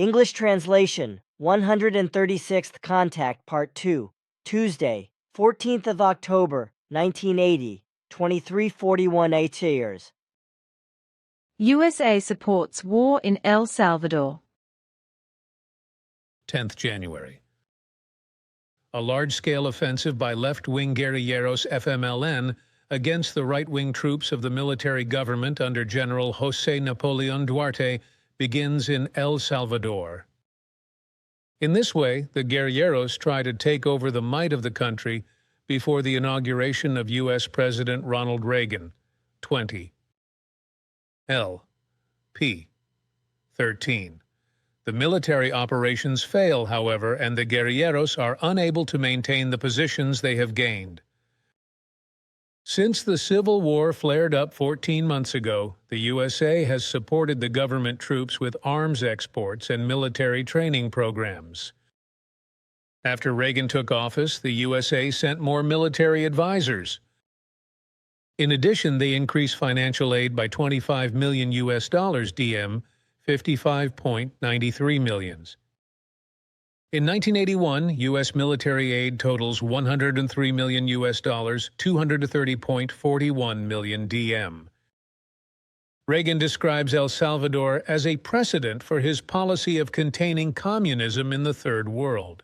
English translation, 136th Contact, Part 2, Tuesday, 14th of October, 1980, 23:41 years. USA supports war in El Salvador. 10th January. A large-scale offensive by left-wing guerrilleros FMLN against the right-wing troops of the military government under General José Napoleón Duarte begins in El Salvador. In this way, the guerrilleros try to take over the might of the country before the inauguration of U.S. President Ronald Reagan, 20. L. P. 13. The military operations fail, however, and the guerrilleros are unable to maintain the positions they have gained. Since the Civil War flared up 14 months ago, the USA has supported the government troops with arms exports and military training programs. After Reagan took office, the USA sent more military advisors. In addition, they increased financial aid by $25 million DM, 55.93 millions. In 1981, U.S. military aid totals $103 million, 230.41 million DM. Reagan describes El Salvador as a precedent for his policy of containing communism in the Third World.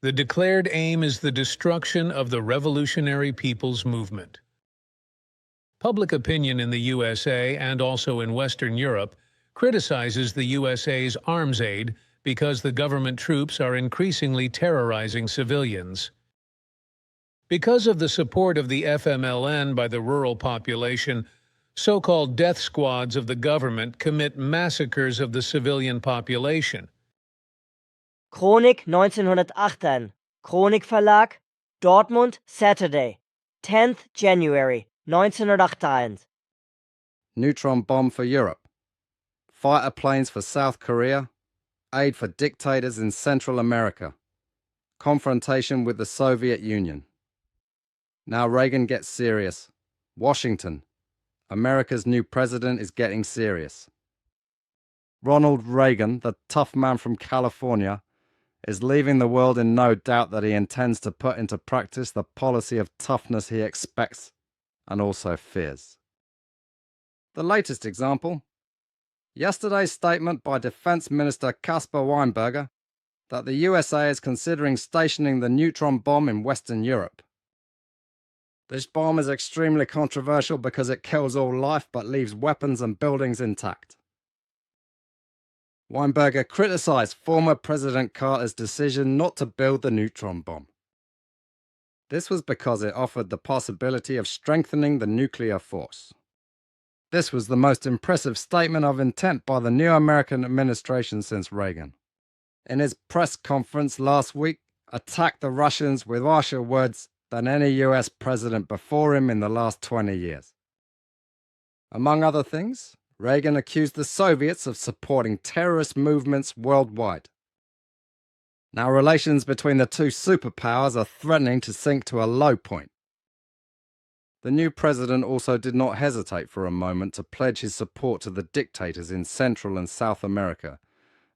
The declared aim is the destruction of the Revolutionary People's Movement. Public opinion in the USA and also in Western Europe criticizes the USA's arms aid because the government troops are increasingly terrorizing civilians. Because of the support of the FMLN by the rural population, so-called death squads of the government commit massacres of the civilian population. Chronik 1918, Chronik Verlag, Dortmund, Saturday, 10th January 1981. Neutron bomb for Europe. Fighter planes for South Korea. Aid for dictators in Central America. Confrontation with the Soviet Union. Now Reagan gets serious. Washington. America's new president is getting serious. Ronald Reagan, the tough man from California, is leaving the world in no doubt that he intends to put into practice the policy of toughness he expects and also fears. The latest example: yesterday's statement by Defense Minister Caspar Weinberger that the USA is considering stationing the neutron bomb in Western Europe. This bomb is extremely controversial because it kills all life but leaves weapons and buildings intact. Weinberger criticized former President Carter's decision not to build the neutron bomb. This was because it offered the possibility of strengthening the nuclear force. This was the most impressive statement of intent by the new American administration since Reagan. In his press conference last week, attacked the Russians with harsher words than any US president before him in the last 20 years. Among other things, Reagan accused the Soviets of supporting terrorist movements worldwide. Now relations between the two superpowers are threatening to sink to a low point. The new president also did not hesitate for a moment to pledge his support to the dictators in Central and South America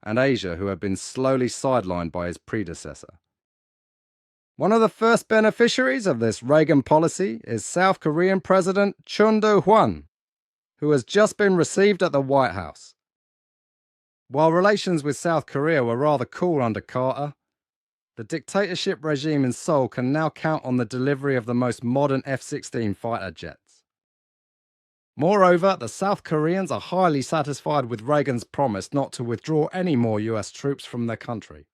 and Asia who had been slowly sidelined by his predecessor. One of the first beneficiaries of this Reagan policy is South Korean President Chun Do-hwan, who has just been received at the White House. While relations with South Korea were rather cool under Carter, the dictatorship regime in Seoul can now count on the delivery of the most modern F-16 fighter jets. Moreover, the South Koreans are highly satisfied with Reagan's promise not to withdraw any more US troops from their country.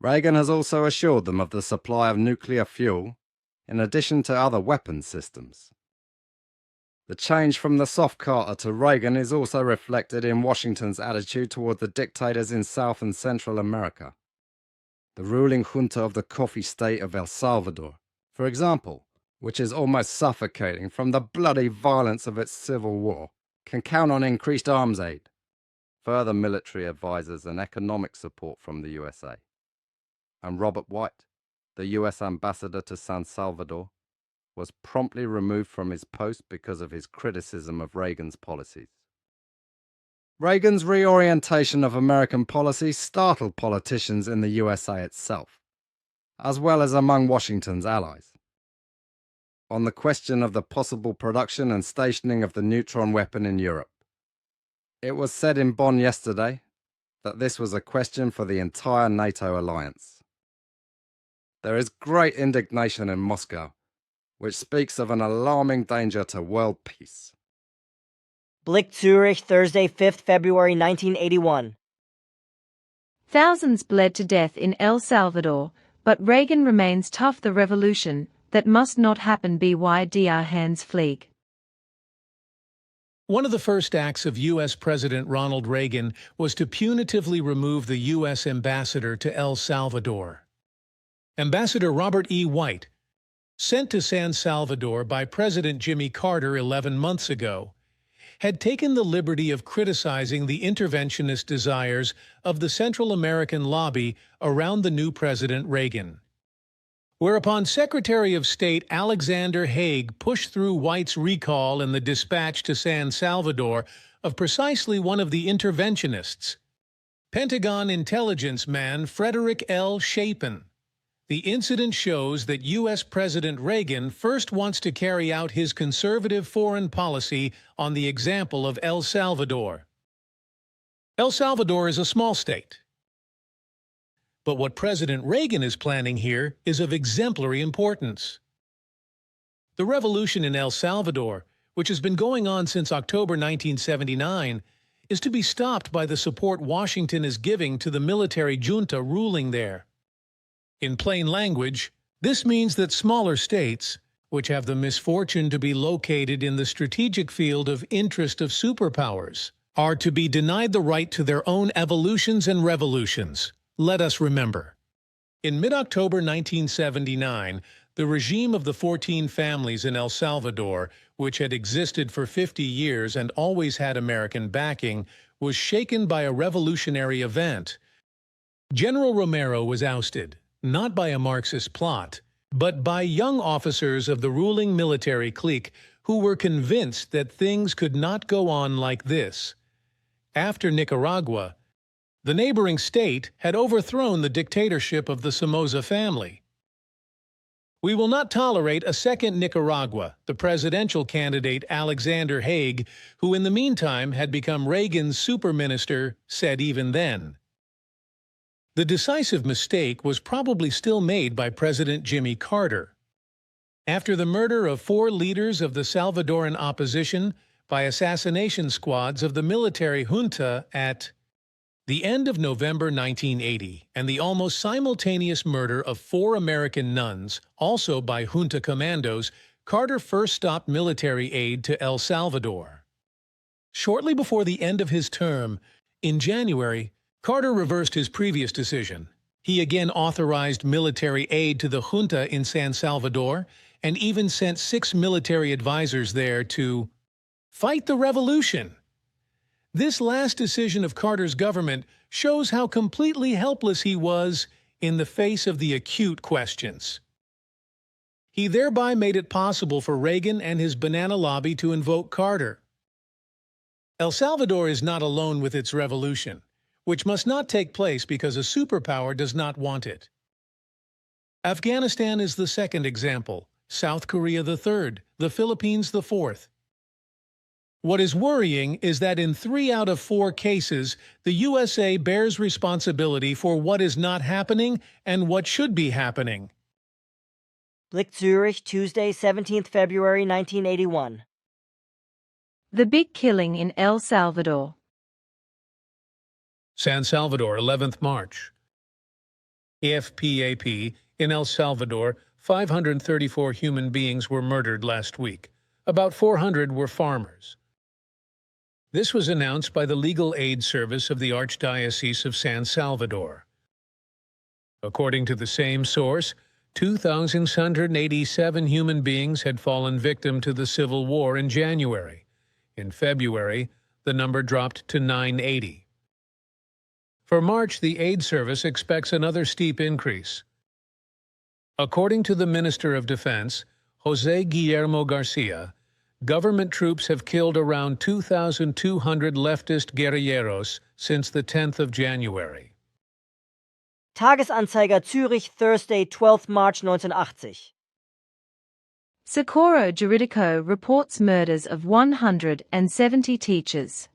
Reagan has also assured them of the supply of nuclear fuel, in addition to other weapons systems. The change from the soft Carter to Reagan is also reflected in Washington's attitude toward the dictators in South and Central America. The ruling junta of the coffee state of El Salvador, for example, which is almost suffocating from the bloody violence of its civil war, can count on increased arms aid, further military advisors and economic support from the USA. And Robert White, the US ambassador to San Salvador, was promptly removed from his post because of his criticism of Reagan's policies. Reagan's reorientation of American policy startled politicians in the USA itself, as well as among Washington's allies. On the question of the possible production and stationing of the neutron weapon in Europe, it was said in Bonn yesterday that this was a question for the entire NATO alliance. There is great indignation in Moscow, which speaks of an alarming danger to world peace. Blick Zurich, Thursday, 5th February 1981. Thousands bled to death in El Salvador, but Reagan remains tough. The revolution that must not happen. BYDR Hans Flieg. One of the first acts of U.S. President Ronald Reagan was to punitively remove the U.S. ambassador to El Salvador. Ambassador Robert E. White, sent to San Salvador by President Jimmy Carter 11 months ago, had taken the liberty of criticizing the interventionist desires of the Central American lobby around the new President Reagan. Whereupon Secretary of State Alexander Haig pushed through White's recall in the dispatch to San Salvador of precisely one of the interventionists, Pentagon intelligence man Frederick L. Chapin. The incident shows that U.S. President Reagan first wants to carry out his conservative foreign policy on the example of El Salvador. El Salvador is a small state. But what President Reagan is planning here is of exemplary importance. The revolution in El Salvador, which has been going on since October 1979, is to be stopped by the support Washington is giving to the military junta ruling there. In plain language, this means that smaller states, which have the misfortune to be located in the strategic field of interest of superpowers, are to be denied the right to their own evolutions and revolutions. Let us remember. In mid-October 1979, the regime of the 14 families in El Salvador, which had existed for 50 years and always had American backing, was shaken by a revolutionary event. General Romero was ousted, not by a Marxist plot, but by young officers of the ruling military clique who were convinced that things could not go on like this. After Nicaragua, the neighboring state had overthrown the dictatorship of the Somoza family. We will not tolerate a second Nicaragua, the presidential candidate Alexander Haig, who in the meantime had become Reagan's super minister, said even then. The decisive mistake was probably still made by President Jimmy Carter. After the murder of 4 leaders of the Salvadoran opposition by assassination squads of the military junta at the end of November 1980, and the almost simultaneous murder of 4 American nuns, also by junta commandos, Carter first stopped military aid to El Salvador. Shortly before the end of his term, in January, Carter reversed his previous decision. He again authorized military aid to the junta in San Salvador and even sent 6 military advisors there to fight the revolution. This last decision of Carter's government shows how completely helpless he was in the face of the acute questions. He thereby made it possible for Reagan and his banana lobby to invoke Carter. El Salvador is not alone with its revolution, which must not take place because a superpower does not want it. Afghanistan is the second example, South Korea the third, the Philippines the fourth. What is worrying is that in 3 out of 4 cases, the USA bears responsibility for what is not happening and what should be happening. Blick Zurich, Tuesday, 17th February 1981. The big killing in El Salvador. San Salvador, 11th March. AFPAP, in El Salvador, 534 human beings were murdered last week. About 400 were farmers. This was announced by the Legal Aid Service of the Archdiocese of San Salvador. According to the same source, 2,687 human beings had fallen victim to the civil war in January. In February, the number dropped to 980. For March, the aid service expects another steep increase. According to the Minister of Defense, José Guillermo Garcia, Government troops have killed around 2,200 leftist guerrilleros since the 10th of January. Tagesanzeiger Zürich, Thursday, 12 March 1980. Socorro Jurídico reports murders of 170 teachers.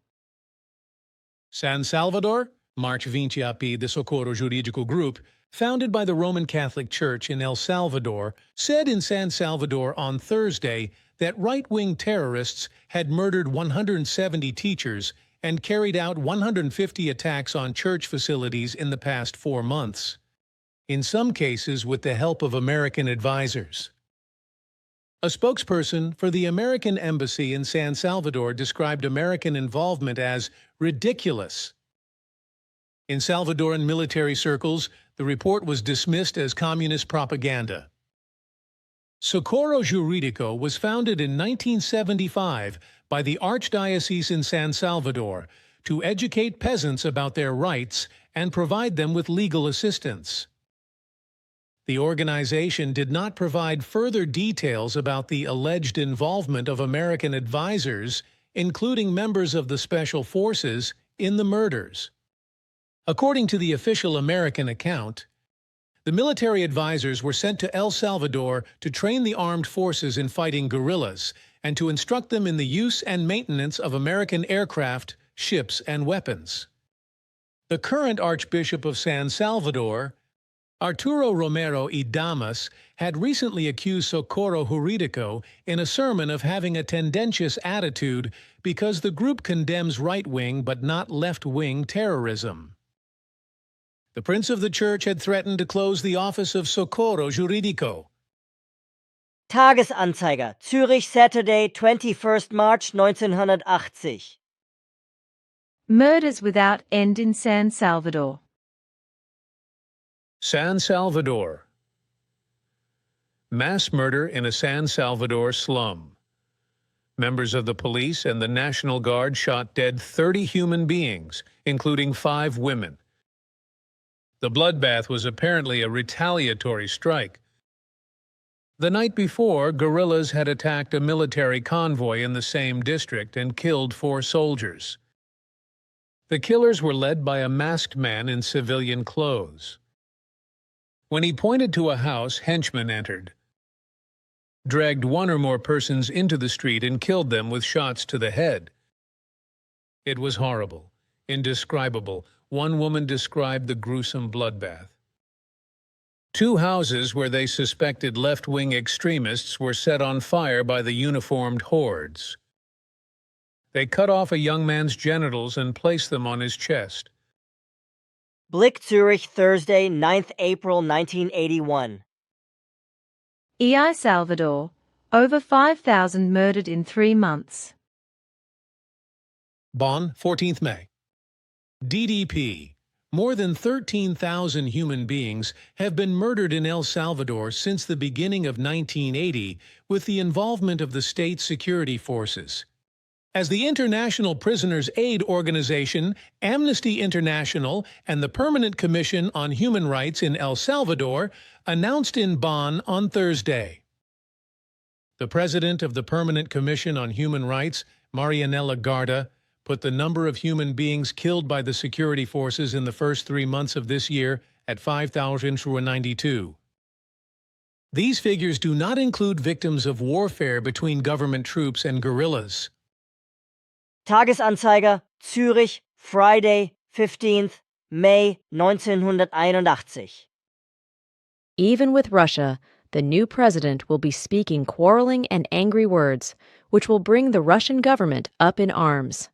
San Salvador, March 20 api the Socorro Jurídico Group, founded by the Roman Catholic Church in El Salvador, said in San Salvador on Thursday that right-wing terrorists had murdered 170 teachers and carried out 150 attacks on church facilities in the past 4 months, in some cases with the help of American advisors. A spokesperson for the American Embassy in San Salvador described American involvement as ridiculous. In Salvadoran military circles, the report was dismissed as communist propaganda. Socorro Jurídico was founded in 1975 by the Archdiocese in San Salvador to educate peasants about their rights and provide them with legal assistance. The organization did not provide further details about the alleged involvement of American advisors, including members of the Special Forces, in the murders. According to the official American account, the military advisors were sent to El Salvador to train the armed forces in fighting guerrillas and to instruct them in the use and maintenance of American aircraft, ships, and weapons. The current Archbishop of San Salvador, Arturo Romero y Damas, had recently accused Socorro Jurídico in a sermon of having a tendentious attitude because the group condemns right-wing but not left-wing terrorism. The Prince of the Church had threatened to close the office of Socorro Jurídico. Tagesanzeiger Zürich, Saturday, 21st March 1980. Murders without end in San Salvador. San Salvador. Mass murder in a San Salvador slum. Members of the police and the National Guard shot dead 30 human beings, including 5 women. The bloodbath was apparently a retaliatory strike. The night before, guerrillas had attacked a military convoy in the same district and killed 4 soldiers. The killers were led by a masked man in civilian clothes. When he pointed to a house, henchmen entered, dragged 1 or more persons into the street and killed them with shots to the head. It was horrible, indescribable. One woman described the gruesome bloodbath. 2 houses where they suspected left-wing extremists were set on fire by the uniformed hordes. They cut off a young man's genitals and placed them on his chest. Blick Zürich, Thursday, 9th April 1981. El Salvador, over 5,000 murdered in 3 months. Bonn, 14th May. DDP. More than 13,000 human beings have been murdered in El Salvador since the beginning of 1980 with the involvement of the state security forces. As the International Prisoners' Aid Organization, Amnesty International, and the Permanent Commission on Human Rights in El Salvador announced in Bonn on Thursday. The president of the Permanent Commission on Human Rights, Marianela Garda, put the number of human beings killed by the security forces in the first 3 months of this year at 5,092. These figures do not include victims of warfare between government troops and guerrillas. Tagesanzeiger Zürich, Friday, 15th May 1981. Even with Russia, the new president will be speaking quarreling and angry words, which will bring the Russian government up in arms.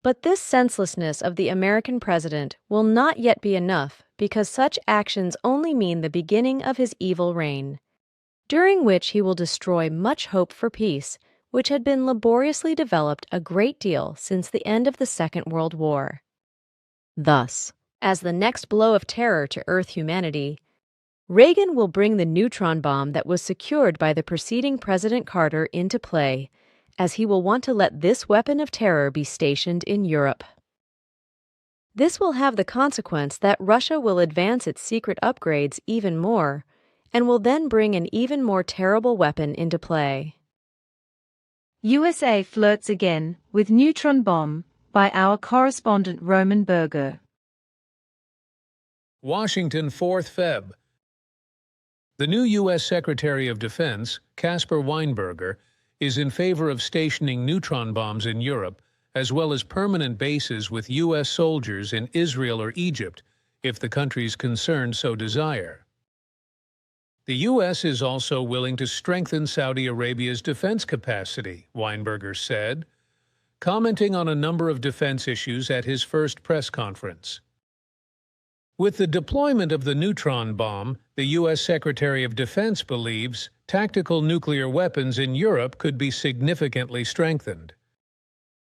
But this senselessness of the American president will not yet be enough because such actions only mean the beginning of his evil reign, during which he will destroy much hope for peace, which had been laboriously developed a great deal since the end of the Second World War. Thus, as the next blow of terror to Earth humanity, Reagan will bring the neutron bomb that was secured by the preceding President Carter into play, as he will want to let this weapon of terror be stationed in Europe. This will have the consequence that Russia will advance its secret upgrades even more, and will then bring an even more terrible weapon into play. USA flirts again with neutron bomb, by our correspondent Roman Berger. Washington, 4th Feb. The new U.S. Secretary of Defense, Caspar Weinberger, is in favor of stationing neutron bombs in Europe, as well as permanent bases with U.S. soldiers in Israel or Egypt, if the countries concerned so desire. The U.S. is also willing to strengthen Saudi Arabia's defense capacity, Weinberger said, commenting on a number of defense issues at his first press conference. With the deployment of the neutron bomb, the U.S. Secretary of Defense believes tactical nuclear weapons in Europe could be significantly strengthened.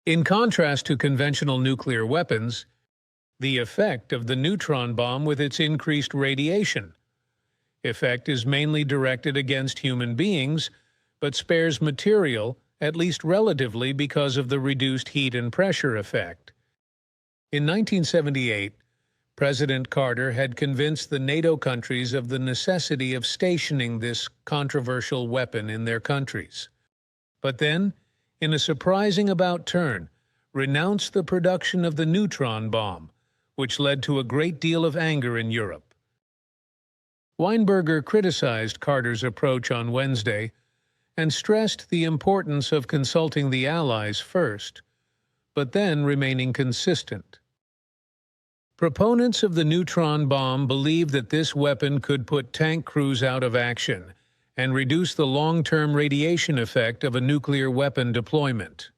In contrast to conventional nuclear weapons, the effect of the neutron bomb with its increased radiation effect is mainly directed against human beings, but spares material, at least relatively, because of the reduced heat and pressure effect. In 1978, President Carter had convinced the NATO countries of the necessity of stationing this controversial weapon in their countries. But then, in a surprising about-turn, renounced the production of the neutron bomb, which led to a great deal of anger in Europe. Weinberger criticized Carter's approach on Wednesday and stressed the importance of consulting the Allies first, but then remaining consistent. Proponents of the neutron bomb believe that this weapon could put tank crews out of action and reduce the long-term radiation effect of a nuclear weapon deployment.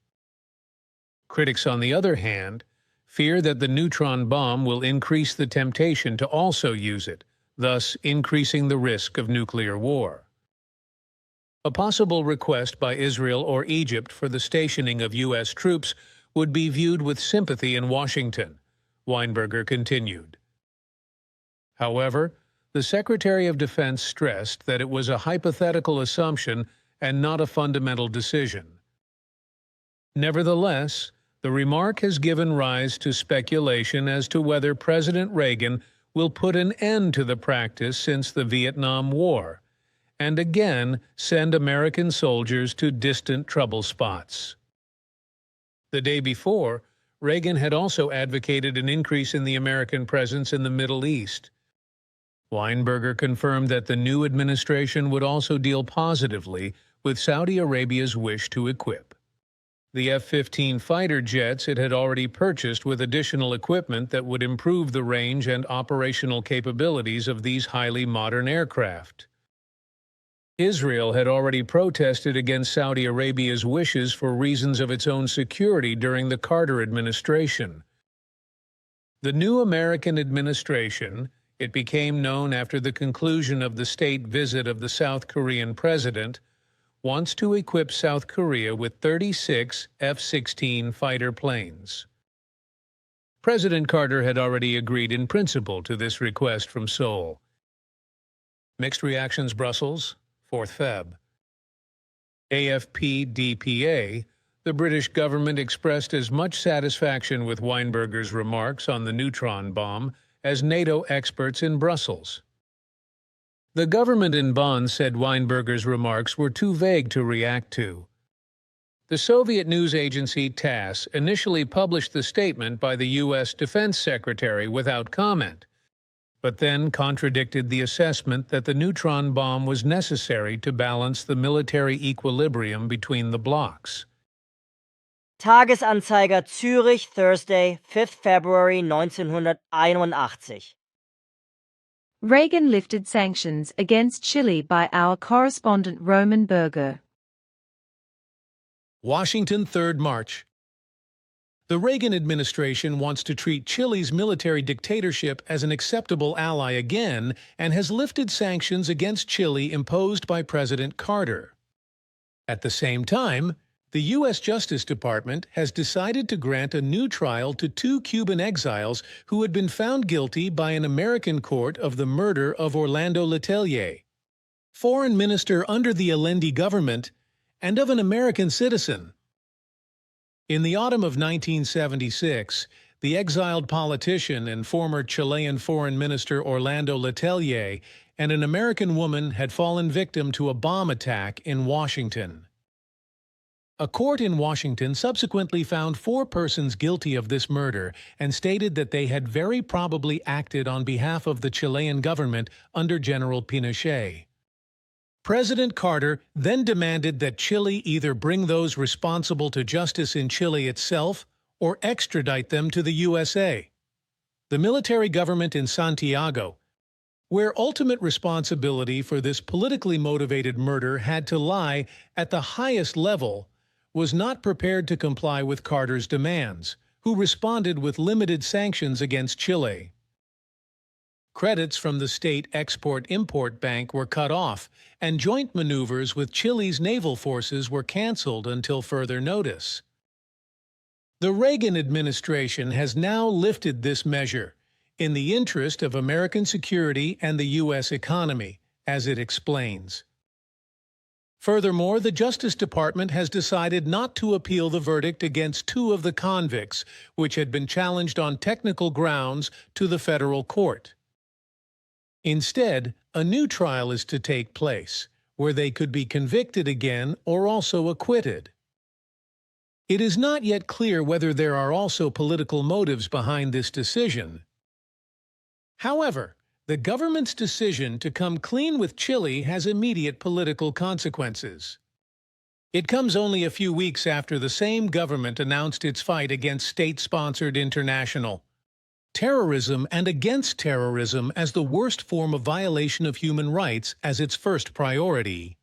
Critics, on the other hand, fear that the neutron bomb will increase the temptation to also use it, thus increasing the risk of nuclear war. A possible request by Israel or Egypt for the stationing of U.S. troops would be viewed with sympathy in Washington, Weinberger continued. However, the Secretary of Defense stressed that it was a hypothetical assumption and not a fundamental decision. Nevertheless, the remark has given rise to speculation as to whether President Reagan will put an end to the practice since the Vietnam War, and again send American soldiers to distant trouble spots. The day before, Reagan had also advocated an increase in the American presence in the Middle East. Weinberger confirmed that the new administration would also deal positively with Saudi Arabia's wish to equip the F-15 fighter jets it had already purchased with additional equipment that would improve the range and operational capabilities of these highly modern aircraft. Israel had already protested against Saudi Arabia's wishes for reasons of its own security during the Carter administration. The new American administration, it became known after the conclusion of the state visit of the South Korean president, wants to equip South Korea with 36 F-16 fighter planes. President Carter had already agreed in principle to this request from Seoul. Mixed reactions, Brussels, 4th Feb. AFP-DPA, the British government expressed as much satisfaction with Weinberger's remarks on the neutron bomb as NATO experts in Brussels. The government in Bonn said Weinberger's remarks were too vague to react to. The Soviet news agency TASS initially published the statement by the U.S. Defense Secretary without comment, but then contradicted the assessment that the neutron bomb was necessary to balance the military equilibrium between the blocs. Tagesanzeiger Zürich, Thursday, 5th February 1981. Reagan lifted sanctions against Chile, by our correspondent Roman Berger. Washington, 3rd March. The Reagan administration wants to treat Chile's military dictatorship as an acceptable ally again and has lifted sanctions against Chile imposed by President Carter. At the same time, the U.S. Justice Department has decided to grant a new trial to 2 Cuban exiles who had been found guilty by an American court of the murder of Orlando Letelier, foreign minister under the Allende government, and of an American citizen. In the autumn of 1976, the exiled politician and former Chilean Foreign Minister Orlando Letelier and an American woman had fallen victim to a bomb attack in Washington. A court in Washington subsequently found 4 persons guilty of this murder and stated that they had very probably acted on behalf of the Chilean government under General Pinochet. President Carter then demanded that Chile either bring those responsible to justice in Chile itself or extradite them to the USA. The military government in Santiago, where ultimate responsibility for this politically motivated murder had to lie at the highest level, was not prepared to comply with Carter's demands, who responded with limited sanctions against Chile. Credits from the state Export-Import Bank were cut off, and joint maneuvers with Chile's naval forces were canceled until further notice. The Reagan administration has now lifted this measure, in the interest of American security and the U.S. economy, as it explains. Furthermore, the Justice Department has decided not to appeal the verdict against 2 of the convicts, which had been challenged on technical grounds to the federal court. Instead, a new trial is to take place, where they could be convicted again or also acquitted. It is not yet clear whether there are also political motives behind this decision. However, the government's decision to come clean with Chile has immediate political consequences. It comes only a few weeks after the same government announced its fight against state-sponsored international terrorism and against terrorism as the worst form of violation of human rights as its first priority.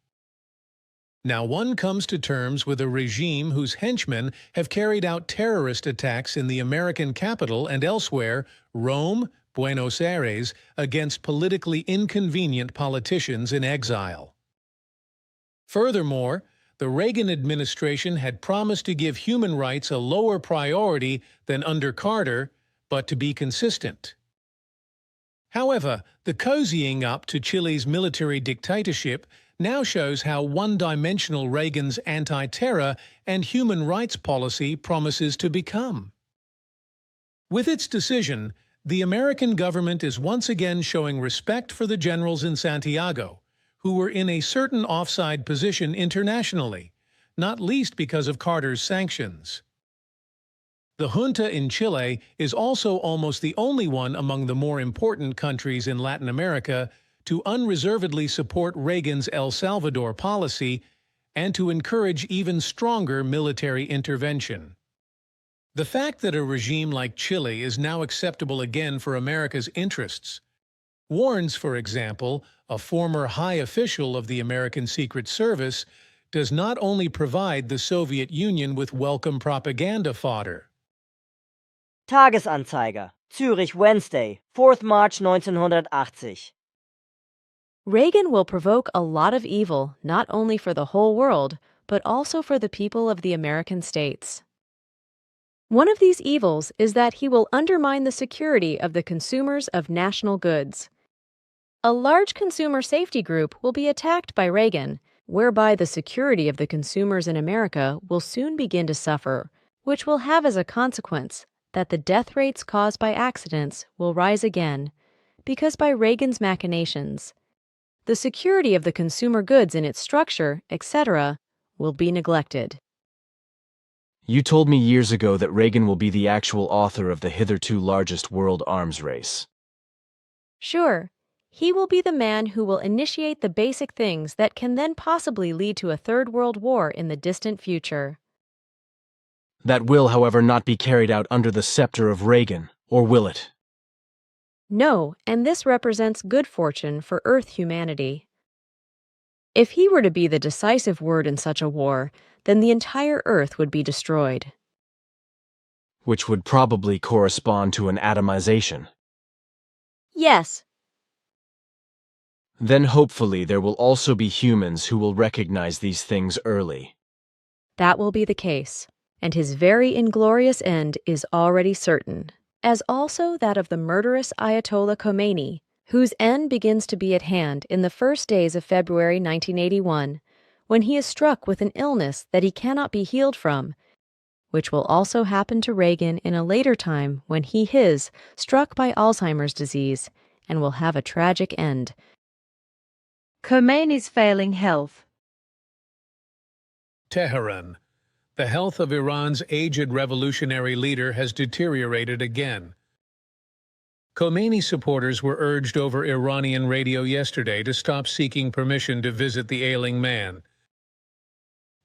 Now one comes to terms with a regime whose henchmen have carried out terrorist attacks in the American capital and elsewhere, Rome, Buenos Aires, against politically inconvenient politicians in exile. Furthermore, the Reagan administration had promised to give human rights a lower priority than under Carter, but to be consistent. However, the cozying up to Chile's military dictatorship now shows how one-dimensional Reagan's anti-terror and human rights policy promises to become. With its decision, the American government is once again showing respect for the generals in Santiago, who were in a certain offside position internationally, not least because of Carter's sanctions. The junta in Chile is also almost the only one among the more important countries in Latin America to unreservedly support Reagan's El Salvador policy and to encourage even stronger military intervention. The fact that a regime like Chile is now acceptable again for America's interests warns, for example, a former high official of the American Secret Service does not only provide the Soviet Union with welcome propaganda fodder. Tagesanzeiger, Zürich, Wednesday, 4th March 1980. Reagan will provoke a lot of evil, not only for the whole world, but also for the people of the American states. One of these evils is that he will undermine the security of the consumers of national goods. A large consumer safety group will be attacked by Reagan, whereby the security of the consumers in America will soon begin to suffer, which will have as a consequence that the death rates caused by accidents will rise again, because by Reagan's machinations, the security of the consumer goods in its structure, etc., will be neglected. You told me years ago that Reagan will be the actual author of the hitherto largest world arms race. Sure, he will be the man who will initiate the basic things that can then possibly lead to a third world war in the distant future. That will, however, not be carried out under the scepter of Reagan, or will it? No, and this represents good fortune for Earth humanity. If he were to be the decisive word in such a war, then the entire Earth would be destroyed. Which would probably correspond to an atomization. Yes. Then hopefully there will also be humans who will recognize these things early. That will be the case, and his very inglorious end is already certain, as also that of the murderous Ayatollah Khomeini, whose end begins to be at hand in the first days of February 1981, when he is struck with an illness that he cannot be healed from, which will also happen to Reagan in a later time when he is struck by Alzheimer's disease and will have a tragic end. Khomeini's failing health. Tehran, The health of Iran's aged revolutionary leader has deteriorated again. Khomeini supporters were urged over Iranian radio yesterday to stop seeking permission to visit the ailing man.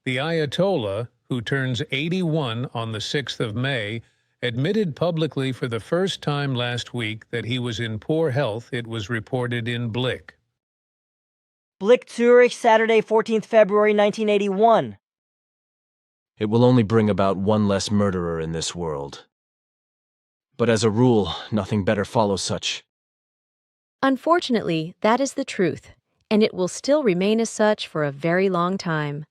The Ayatollah, who turns 81 on the 6th of May, admitted publicly for the first time last week that he was in poor health, it was reported in Blick. Blick, Zurich, Saturday, 14th February 1981. It will only bring about one less murderer in this world. But as a rule, nothing better follows such. Unfortunately, that is the truth, and it will still remain as such for a very long time.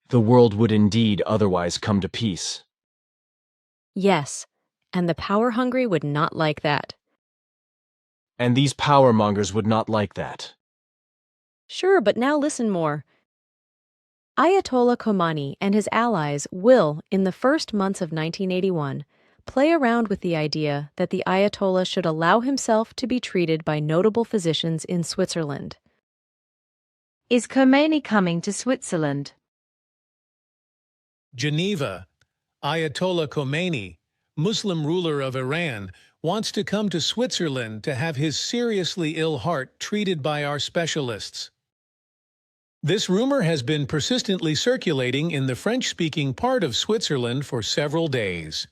The world would indeed otherwise come to peace. Yes, and the power-hungry would not like that. And these power-mongers would not like that. Sure, but now listen more. Ayatollah Khomeini and his allies will, in the first months of 1981, play around with the idea that the Ayatollah should allow himself to be treated by notable physicians in Switzerland. Is Khomeini coming to Switzerland? Geneva. Ayatollah Khomeini, Muslim ruler of Iran, wants to come to Switzerland to have his seriously ill heart treated by our specialists. This rumor has been persistently circulating in the French-speaking part of Switzerland for several days.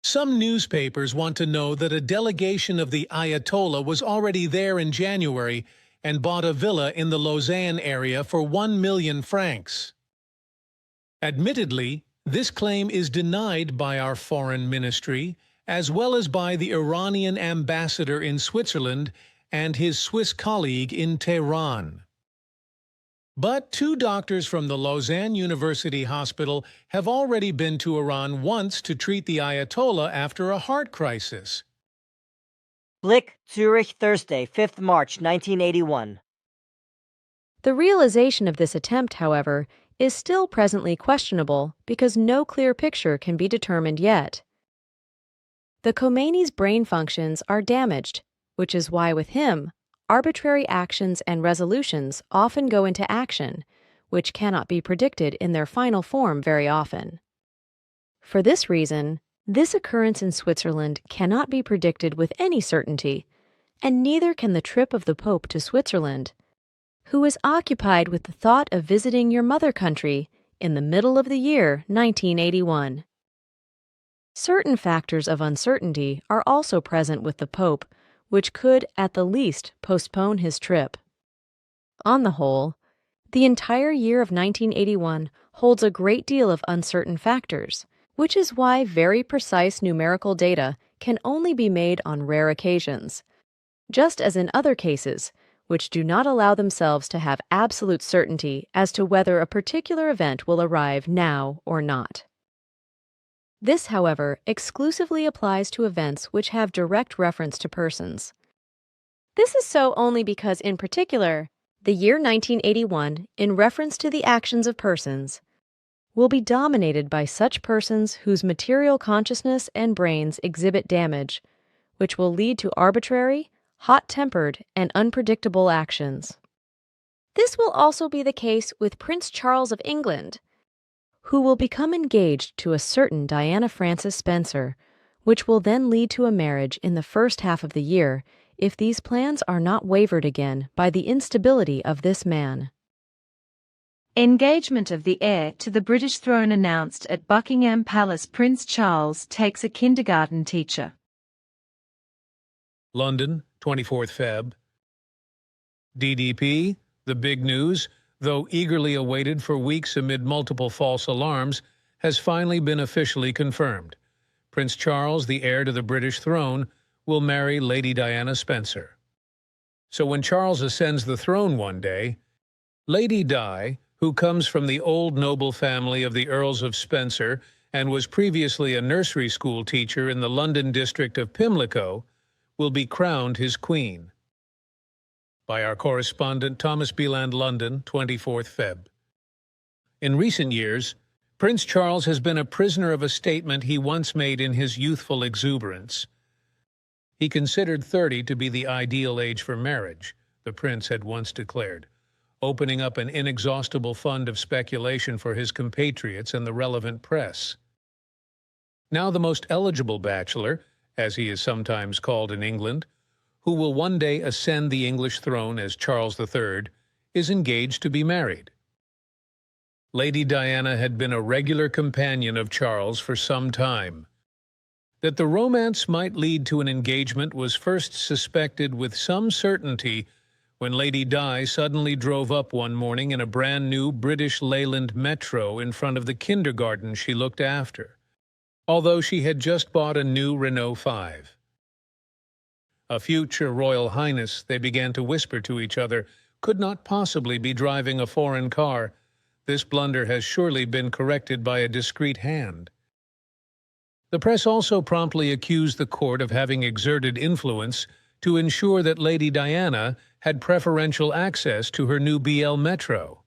Some newspapers want to know that a delegation of the Ayatollah was already there in January and bought a villa in the Lausanne area for 1 million francs. Admittedly, this claim is denied by our foreign ministry, as well as by the Iranian ambassador in Switzerland and his Swiss colleague in Tehran. But 2 doctors from the Lausanne University Hospital have already been to Iran once to treat the Ayatollah after a heart crisis. Blick, Zurich, Thursday, 5th March 1981. The realization of this attempt, however, is still presently questionable because no clear picture can be determined yet. The Khomeini's brain functions are damaged, which is why with him, arbitrary actions and resolutions often go into action, which cannot be predicted in their final form very often. For this reason, this occurrence in Switzerland cannot be predicted with any certainty, and neither can the trip of the Pope to Switzerland, who is occupied with the thought of visiting your mother country in the middle of the year 1981. Certain factors of uncertainty are also present with the Pope, which could, at the least, postpone his trip. On the whole, the entire year of 1981 holds a great deal of uncertain factors, which is why very precise numerical data can only be made on rare occasions, just as in other cases, which do not allow themselves to have absolute certainty as to whether a particular event will arrive now or not. This, however, exclusively applies to events which have direct reference to persons. This is so only because, in particular, the year 1981, in reference to the actions of persons, will be dominated by such persons whose material consciousness and brains exhibit damage, which will lead to arbitrary, hot-tempered, and unpredictable actions. This will also be the case with Prince Charles of England, who will become engaged to a certain Diana Frances Spencer, which will then lead to a marriage in the first half of the year if these plans are not wavered again by the instability of this man. Engagement of the heir to the British throne announced at Buckingham Palace. Prince Charles takes a kindergarten teacher. London, 24th Feb. DDP, the big news, though eagerly awaited for weeks amid multiple false alarms, has finally been officially confirmed. Prince Charles, the heir to the British throne, will marry Lady Diana Spencer. So when Charles ascends the throne one day, Lady Di, who comes from the old noble family of the Earls of Spencer and was previously a nursery school teacher in the London district of Pimlico, will be crowned his queen. By our correspondent Thomas Beland, London, 24th Feb. In recent years, Prince Charles has been a prisoner of a statement he once made in his youthful exuberance. He considered 30 to be the ideal age for marriage, the prince had once declared. opening up an inexhaustible fund of speculation for his compatriots and the relevant press. Now the most eligible bachelor, as he is sometimes called in England, who will one day ascend the English throne as Charles III, is engaged to be married. Lady Diana had been a regular companion of Charles for some time. That the romance might lead to an engagement was first suspected with some certainty when Lady Di suddenly drove up one morning in a brand-new British Leyland Metro in front of the kindergarten she looked after, although she had just bought a new Renault 5. A future Royal Highness, they began to whisper to each other, could not possibly be driving a foreign car. This blunder has surely been corrected by a discreet hand. The press also promptly accused the court of having exerted influence to ensure that Lady Diana had preferential access to her new BL Metro.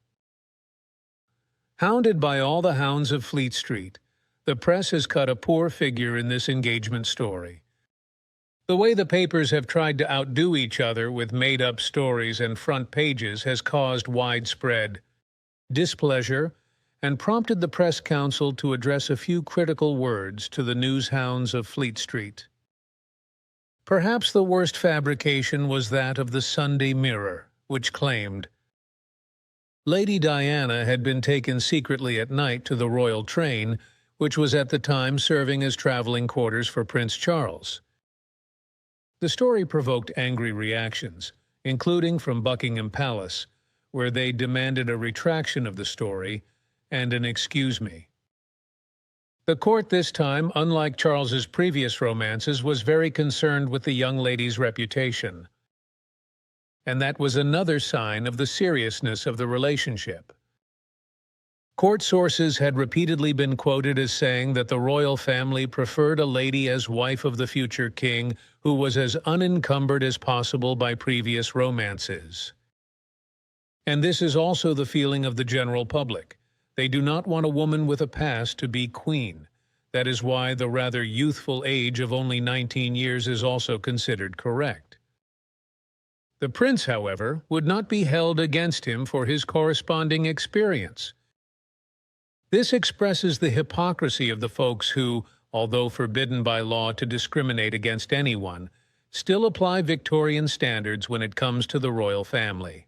Hounded by all the hounds of Fleet Street, the press has cut a poor figure in this engagement story. The way the papers have tried to outdo each other with made-up stories and front pages has caused widespread displeasure and prompted the press council to address a few critical words to the news hounds of Fleet Street. Perhaps the worst fabrication was that of the Sunday Mirror, which claimed Lady Diana had been taken secretly at night to the royal train, which was at the time serving as traveling quarters for Prince Charles. The story provoked angry reactions, including from Buckingham Palace, where they demanded a retraction of the story and an excuse me. The court this time, unlike Charles's previous romances, was very concerned with the young lady's reputation. And that was another sign of the seriousness of the relationship. Court sources had repeatedly been quoted as saying that the royal family preferred a lady as wife of the future king who was as unencumbered as possible by previous romances. And this is also the feeling of the general public. They do not want a woman with a past to be queen. That is why the rather youthful age of only 19 years is also considered correct. The prince, however, would not be held against him for his corresponding experience. This expresses the hypocrisy of the folks who, although forbidden by law to discriminate against anyone, still apply Victorian standards when it comes to the royal family.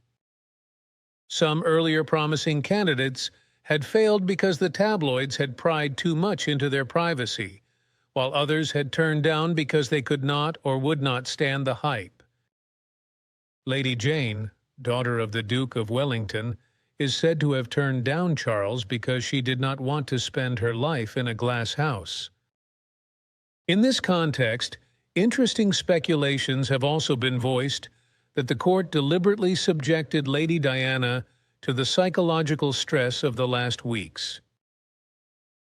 Some earlier promising candidates had failed because the tabloids had pried too much into their privacy, while others had turned down because they could not or would not stand the hype. Lady Jane, daughter of the Duke of Wellington, is said to have turned down Charles because she did not want to spend her life in a glass house. In this context, interesting speculations have also been voiced that the court deliberately subjected Lady Diana to the psychological stress of the last weeks.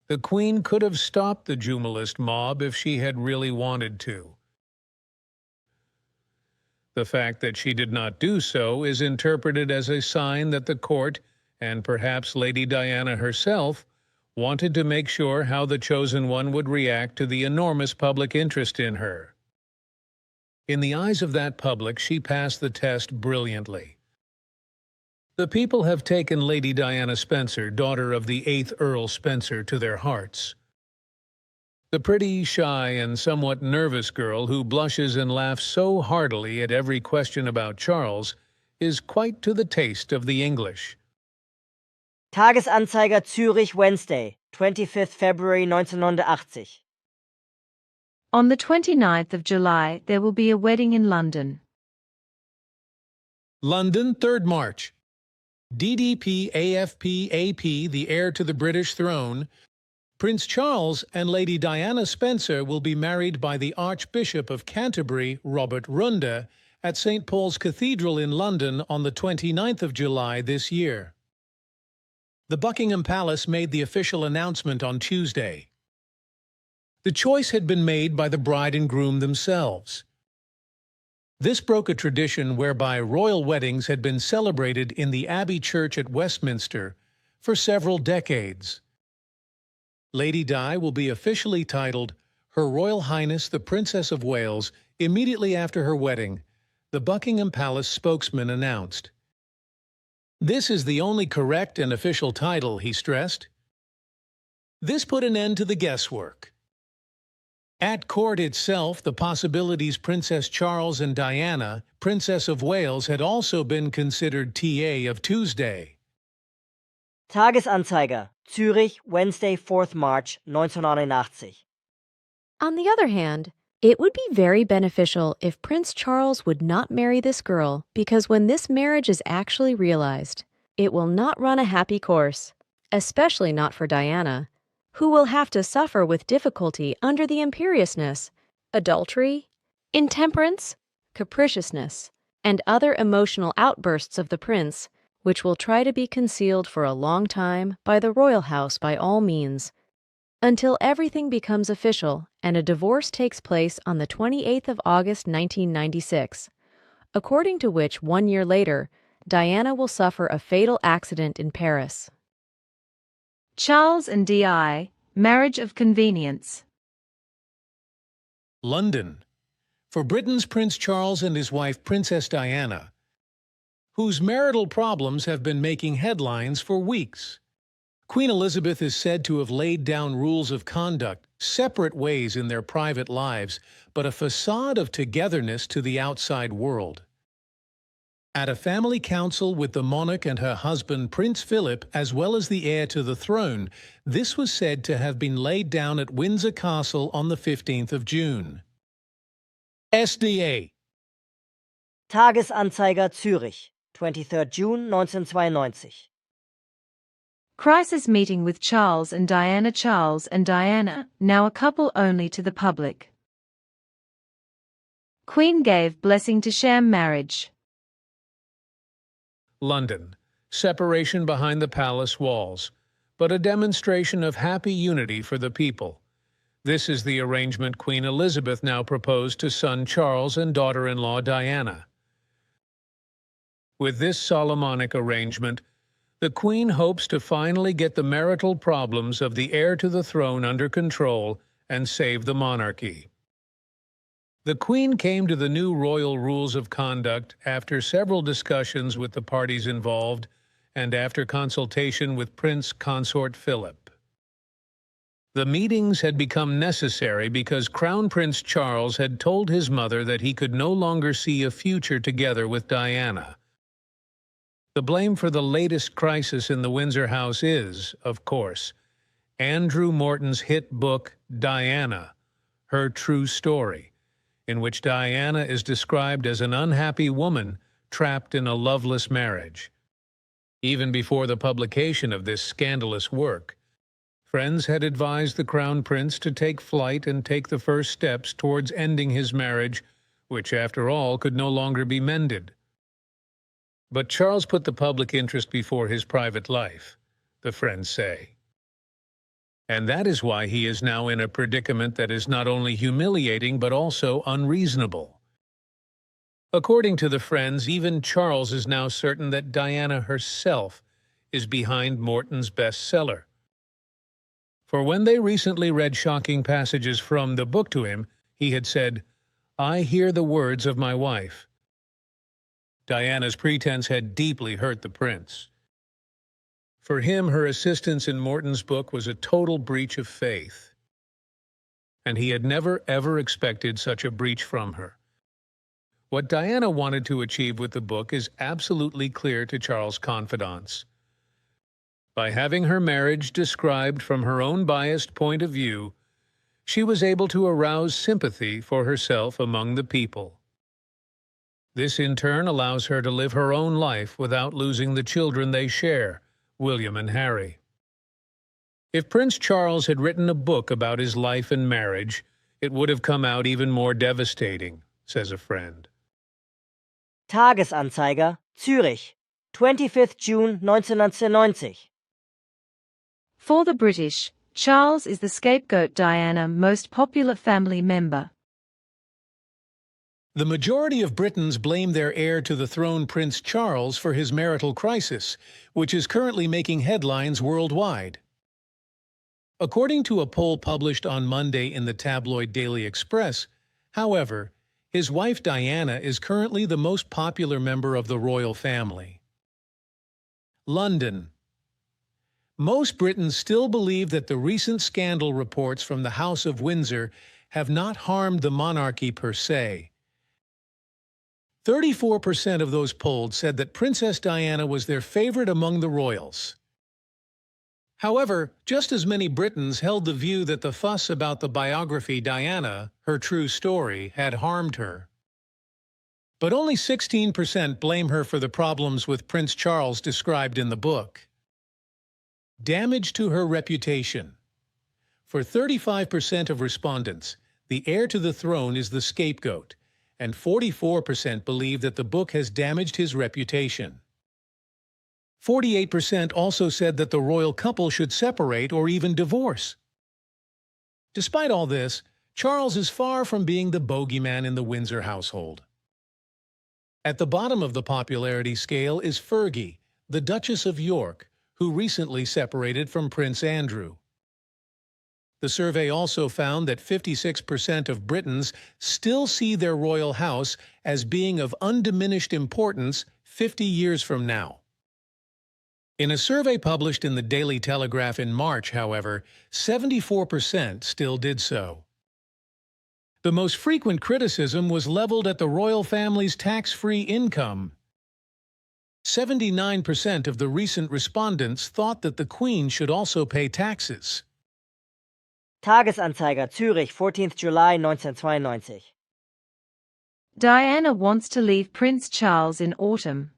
The Queen could have stopped the Jumalist mob if she had really wanted to. The fact that she did not do so is interpreted as a sign that the court, and perhaps Lady Diana herself, wanted to make sure how the chosen one would react to the enormous public interest in her. In the eyes of that public, she passed the test brilliantly. The people have taken Lady Diana Spencer, daughter of the 8th Earl Spencer, to their hearts. The pretty, shy, and somewhat nervous girl who blushes and laughs so heartily at every question about Charles is quite to the taste of the English. Tagesanzeiger Zürich, Wednesday, 25th February 1980. On the 29th of July, there will be a wedding in London. London, 3rd March. DDP AFP AP, the heir to the British throne, Prince Charles and Lady Diana Spencer will be married by the Archbishop of Canterbury, Robert Runda, at St. Paul's Cathedral in London on the 29th of July this year. The Buckingham Palace made the official announcement on Tuesday. The choice had been made by the bride and groom themselves. This broke a tradition whereby royal weddings had been celebrated in the Abbey Church at Westminster for several decades. Lady Di will be officially titled Her Royal Highness the Princess of Wales immediately after her wedding, the Buckingham Palace spokesman announced. This is the only correct and official title, he stressed. This put an end to the guesswork. At court itself, the possibilities Princess Charles and Diana, Princess of Wales, had also been considered TA of Tuesday. Tagesanzeiger, Zürich, Wednesday, 4th March 1989. On the other hand, it would be very beneficial if Prince Charles would not marry this girl, because when this marriage is actually realized, it will not run a happy course, especially not for Diana, who will have to suffer with difficulty under the imperiousness, adultery, intemperance, capriciousness, and other emotional outbursts of the prince, which will try to be concealed for a long time by the royal house by all means, until everything becomes official and a divorce takes place on the 28th of August 1996, according to which 1 year later, Diana will suffer a fatal accident in Paris. Charles and Di, marriage of convenience. London. For Britain's Prince Charles and his wife Princess Diana, whose marital problems have been making headlines for weeks. Queen Elizabeth is said to have laid down rules of conduct, separate ways in their private lives, but a facade of togetherness to the outside world. At a family council with the monarch and her husband Prince Philip, as well as the heir to the throne, this was said to have been laid down at Windsor Castle on the 15th of June. SDA. Tagesanzeiger, Zürich, 23rd June 1992. Crisis meeting with Charles and Diana. Charles and Diana, now a couple only to the public. Queen gave blessing to sham marriage. London. Separation behind the palace walls, but a demonstration of happy unity for the people. This is the arrangement Queen Elizabeth now proposed to son Charles and daughter-in-law Diana. With this Solomonic arrangement, the Queen hopes to finally get the marital problems of the heir to the throne under control and save the monarchy. The Queen came to the new royal rules of conduct after several discussions with the parties involved and after consultation with Prince Consort Philip. The meetings had become necessary because Crown Prince Charles had told his mother that he could no longer see a future together with Diana. The blame for the latest crisis in the Windsor house is, of course, Andrew Morton's hit book, Diana, Her True Story, in which Diana is described as an unhappy woman trapped in a loveless marriage. Even before the publication of this scandalous work, friends had advised the Crown Prince to take flight and take the first steps towards ending his marriage, which, after all, could no longer be mended. But Charles put the public interest before his private life, the friends say. And that is why he is now in a predicament that is not only humiliating but also unreasonable. According to the friends, even Charles is now certain that Diana herself is behind Morton's bestseller. For when they recently read shocking passages from the book to him, he had said, "I hear the words of my wife." Diana's pretense had deeply hurt the prince. For him, her assistance in Morton's book was a total breach of faith. And he had never, ever expected such a breach from her. What Diana wanted to achieve with the book is absolutely clear to Charles' confidants. By having her marriage described from her own biased point of view, she was able to arouse sympathy for herself among the people. This in turn allows her to live her own life without losing the children they share, William and Harry. If Prince Charles had written a book about his life and marriage, it would have come out even more devastating, says a friend. Tagesanzeiger, Zürich, 25th June 1990. For the British, Charles is the scapegoat. Diana, most popular family member. The majority of Britons blame their heir to the throne, Prince Charles, for his marital crisis, which is currently making headlines worldwide. According to a poll published on Monday in the tabloid Daily Express, however, his wife Diana is currently the most popular member of the royal family. London. Most Britons still believe that the recent scandal reports from the House of Windsor have not harmed the monarchy per se. 34% of those polled said that Princess Diana was their favorite among the royals. However, just as many Britons held the view that the fuss about the biography Diana, her true story, had harmed her. But only 16% blame her for the problems with Prince Charles described in the book. Damage to her reputation. For 35% of respondents, the heir to the throne is the scapegoat, and 44% believe that the book has damaged his reputation. 48% also said that the royal couple should separate or even divorce. Despite all this, Charles is far from being the bogeyman in the Windsor household. At the bottom of the popularity scale is Fergie, the Duchess of York, who recently separated from Prince Andrew. The survey also found that 56% of Britons still see their royal house as being of undiminished importance 50 years from now. In a survey published in the Daily Telegraph in March, however, 74% still did so. The most frequent criticism was leveled at the royal family's tax-free income. 79% of the recent respondents thought that the Queen should also pay taxes. Tagesanzeiger, Zürich, 14th July 1992. Diana wants to leave Prince Charles in autumn.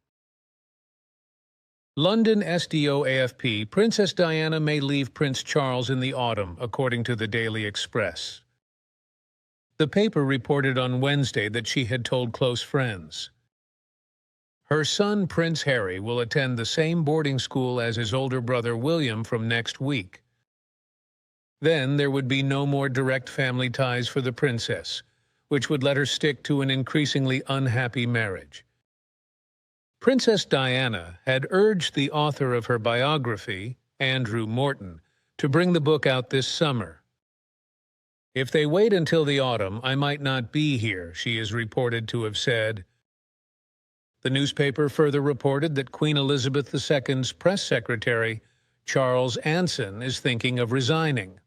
London SDO-AFP, Princess Diana may leave Prince Charles in the autumn, according to the Daily Express. The paper reported on Wednesday that she had told close friends. Her son, Prince Harry, will attend the same boarding school as his older brother William from next week. Then there would be no more direct family ties for the princess, which would let her stick to an increasingly unhappy marriage. Princess Diana had urged the author of her biography, Andrew Morton, to bring the book out this summer. "If they wait until the autumn, I might not be here," she is reported to have said. The newspaper further reported that Queen Elizabeth II's press secretary, Charles Anson, is thinking of resigning.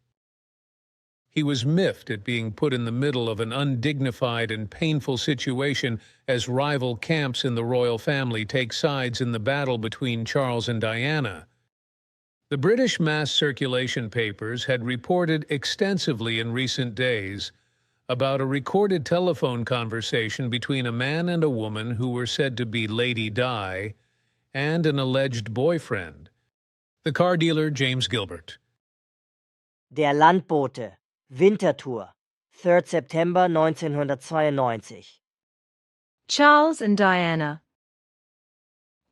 He was miffed at being put in the middle of an undignified and painful situation as rival camps in the royal family take sides in the battle between Charles and Diana. The British mass circulation papers had reported extensively in recent days about a recorded telephone conversation between a man and a woman who were said to be Lady Di and an alleged boyfriend. The car dealer James Gilbert. Der Landbote, Winterthur, 3rd September 1992. Charles and Diana.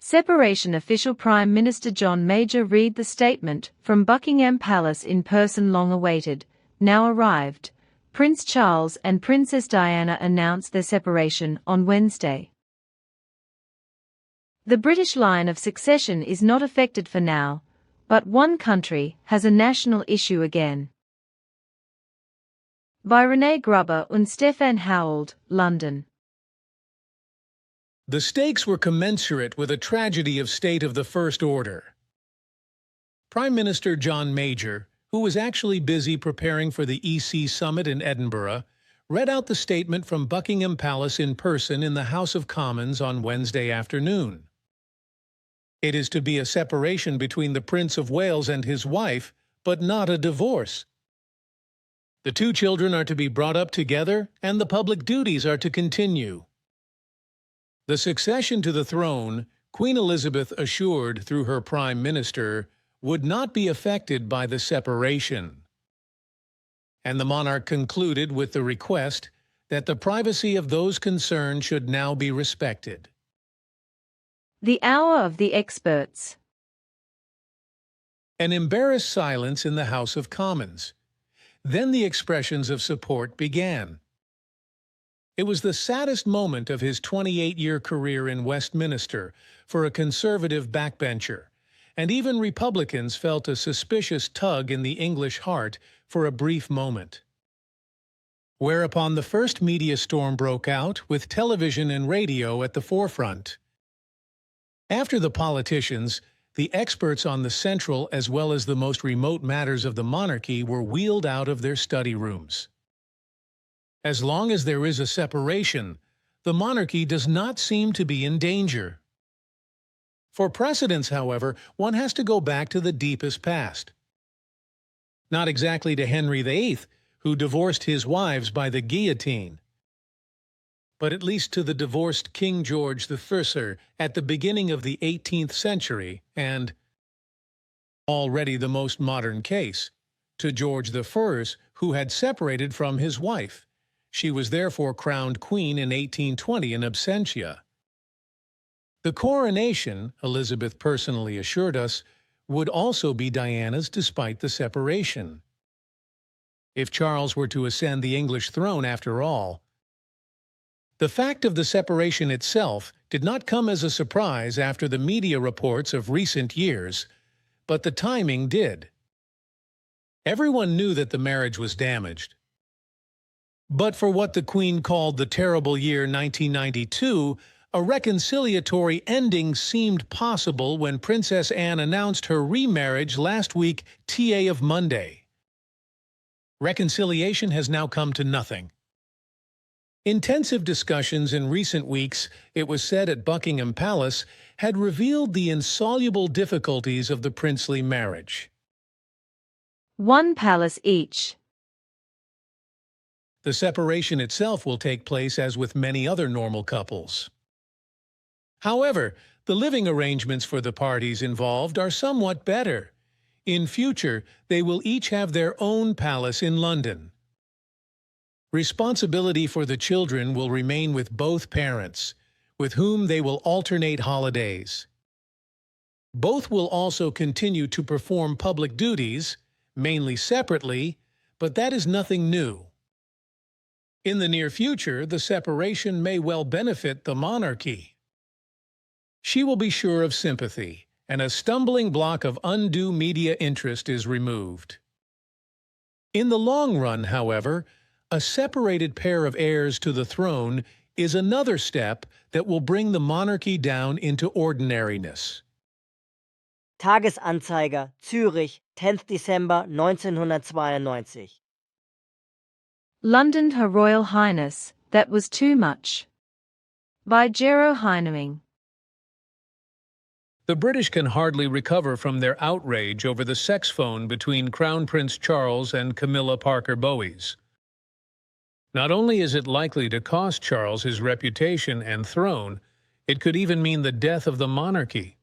Separation official Prime Minister John Major read the statement from Buckingham Palace in person long awaited, now arrived. Prince Charles and Princess Diana announced their separation on Wednesday. The British line of succession is not affected for now, but one country has a national issue again. By Renee Grubber and Stefan Howald, London. The stakes were commensurate with a tragedy of state of the first order. Prime Minister John Major, who was actually busy preparing for the EC summit in Edinburgh, read out the statement from Buckingham Palace in person in the House of Commons on Wednesday afternoon. It is to be a separation between the Prince of Wales and his wife, but not a divorce. The two children are to be brought up together, and the public duties are to continue. The succession to the throne, Queen Elizabeth assured through her Prime Minister, would not be affected by the separation. And the monarch concluded with the request that the privacy of those concerned should now be respected. The hour of the experts. An embarrassed silence in the House of Commons. Then the expressions of support began. It was the saddest moment of his 28-year career in Westminster for a conservative backbencher, and even Republicans felt a suspicious tug in the English heart for a brief moment. Whereupon the first media storm broke out, with television and radio at the forefront. After the politicians, the experts on the central as well as the most remote matters of the monarchy were wheeled out of their study rooms. As long as there is a separation, the monarchy does not seem to be in danger. For precedents, however, one has to go back to the deepest past. Not exactly to Henry VIII, who divorced his wives by the guillotine, but at least to the divorced King George I at the beginning of the 18th century and, already the most modern case, to George I, who had separated from his wife. She was therefore crowned queen in 1820 in absentia. The coronation, Elizabeth personally assured us, would also be Diana's despite the separation. If Charles were to ascend the English throne after all, the fact of the separation itself did not come as a surprise after the media reports of recent years, but the timing did. Everyone knew that the marriage was damaged. But for what the Queen called the terrible year 1992, a reconciliatory ending seemed possible when Princess Anne announced her remarriage last week, TA of Monday. Reconciliation has now come to nothing. Intensive discussions in recent weeks, it was said at Buckingham Palace, had revealed the insoluble difficulties of the princely marriage. One palace each. The separation itself will take place as with many other normal couples. However, the living arrangements for the parties involved are somewhat better. In future, they will each have their own palace in London. Responsibility for the children will remain with both parents, with whom they will alternate holidays. Both will also continue to perform public duties, mainly separately, but that is nothing new. In the near future, the separation may well benefit the monarchy. She will be sure of sympathy, and a stumbling block of undue media interest is removed. In the long run, however, a separated pair of heirs to the throne is another step that will bring the monarchy down into ordinariness. Tagesanzeiger, Zürich, 10th December 1992. London, Her Royal Highness, that was too much. By Gero Heineming. The British can hardly recover from their outrage over the sex phone between Crown Prince Charles and Camilla Parker Bowes. Not only is it likely to cost Charles his reputation and throne, it could even mean the death of the monarchy.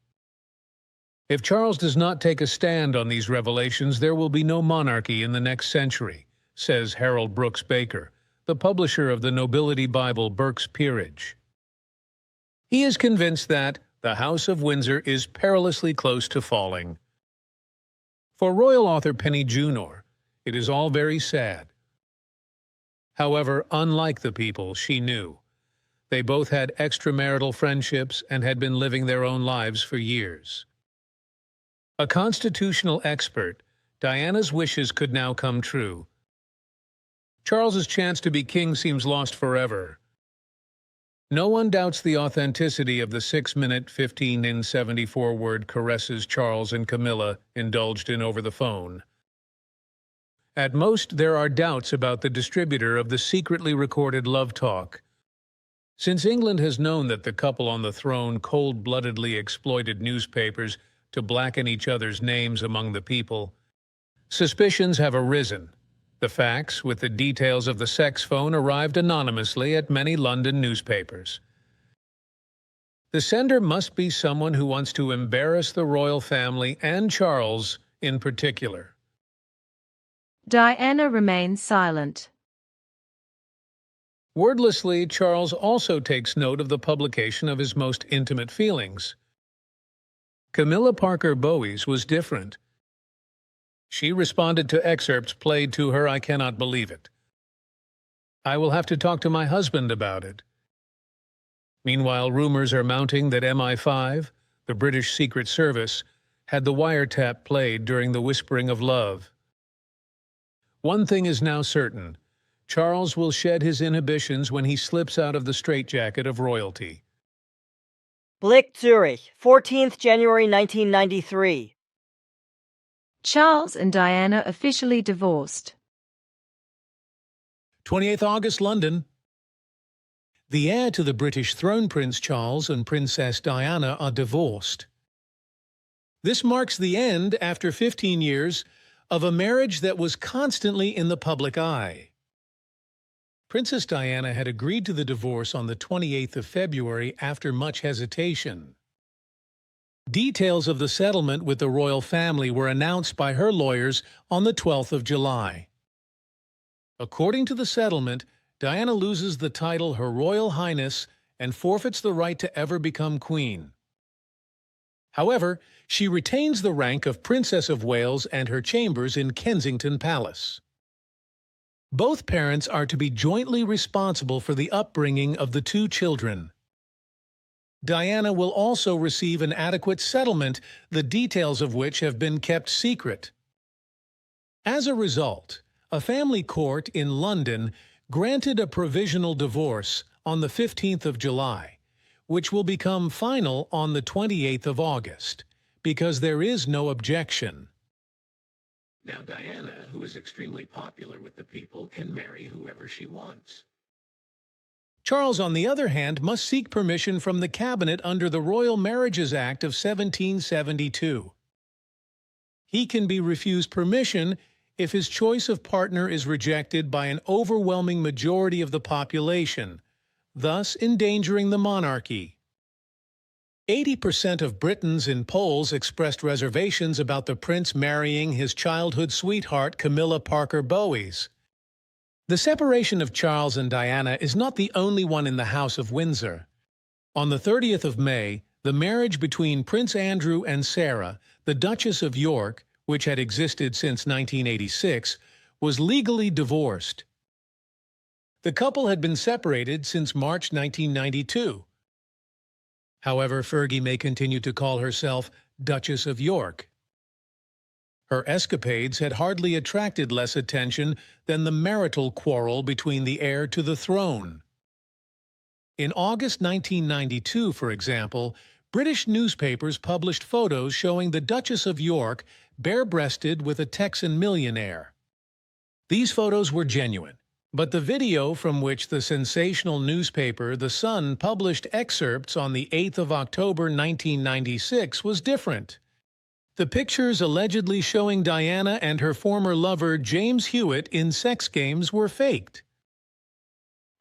If Charles does not take a stand on these revelations, there will be no monarchy in the next century, says Harold Brooks Baker, the publisher of the nobility Bible Burke's Peerage. He is convinced that the House of Windsor is perilously close to falling. For royal author Penny Junor, it is all very sad. However, unlike the people she knew, they both had extramarital friendships and had been living their own lives for years. A constitutional expert, Diana's wishes could now come true. Charles's chance to be king seems lost forever. No one doubts the authenticity of the 6-minute, 15-74-word caresses Charles and Camilla indulged in over the phone. At most, there are doubts about the distributor of the secretly recorded love talk. Since England has known that the couple on the throne cold-bloodedly exploited newspapers to blacken each other's names among the people, suspicions have arisen. The facts, with the details of the sex phone, arrived anonymously at many London newspapers. The sender must be someone who wants to embarrass the royal family and Charles in particular. Diana remains silent. Wordlessly, Charles also takes note of the publication of his most intimate feelings. Camilla Parker Bowes was different. She responded to excerpts played to her. I cannot believe it. I will have to talk to my husband about it. Meanwhile, rumors are mounting that MI5, the British Secret Service, had the wiretap played during the whispering of love. One thing is now certain. Charles will shed his inhibitions when he slips out of the straitjacket of royalty. Blick, Zurich, 14th January 1993. Charles and Diana officially divorced. 28th August, London. The heir to the British throne, Prince Charles and Princess Diana, are divorced. This marks the end, after 15 years, of a marriage that was constantly in the public eye. Princess Diana had agreed to the divorce on the 28th of February after much hesitation. Details of the settlement with the royal family were announced by her lawyers on the 12th of July. According to the settlement, Diana loses the title Her Royal Highness and forfeits the right to ever become queen. However, she retains the rank of Princess of Wales and her chambers in Kensington Palace. Both parents are to be jointly responsible for the upbringing of the two children. Diana will also receive an adequate settlement, the details of which have been kept secret. As a result, a family court in London granted a provisional divorce on the 15th of July, which will become final on the 28th of August, because there is no objection. Now Diana, who is extremely popular with the people, can marry whoever she wants. Charles, on the other hand, must seek permission from the cabinet under the Royal Marriages Act of 1772. He can be refused permission if his choice of partner is rejected by an overwhelming majority of the population, thus endangering the monarchy. 80% of Britons in polls expressed reservations about the prince marrying his childhood sweetheart Camilla Parker Bowes. The separation of Charles and Diana is not the only one in the House of Windsor. On the 30th of May, the marriage between Prince Andrew and Sarah, the Duchess of York, which had existed since 1986, was legally divorced. The couple had been separated since March 1992. However, Fergie may continue to call herself Duchess of York. Her escapades had hardly attracted less attention than the marital quarrel between the heir to the throne. In August 1992, for example, British newspapers published photos showing the Duchess of York bare-breasted with a Texan millionaire. These photos were genuine, but the video from which the sensational newspaper The Sun published excerpts on the 8th of October 1996 was different. The pictures allegedly showing Diana and her former lover James Hewitt in sex games were faked.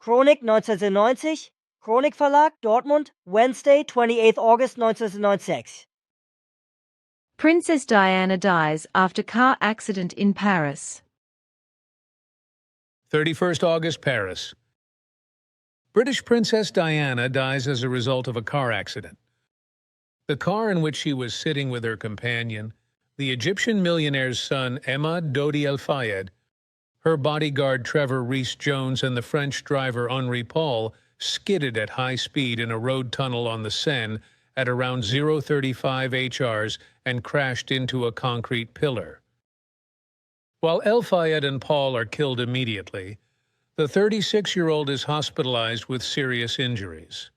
Chronik 1990, Chronik Verlag, Dortmund, Wednesday, 28th August 1996. Princess Diana dies after car accident in Paris. 31st August, Paris. British Princess Diana dies as a result of a car accident. The car in which she was sitting with her companion, the Egyptian millionaire's son Emad Dodi El Fayed, her bodyguard Trevor Rees-Jones, and the French driver Henri Paul skidded at high speed in a road tunnel on the Seine at around 0:35 HRs and crashed into a concrete pillar. While El Fayed and Paul are killed immediately, the 36-year-old is hospitalized with serious injuries.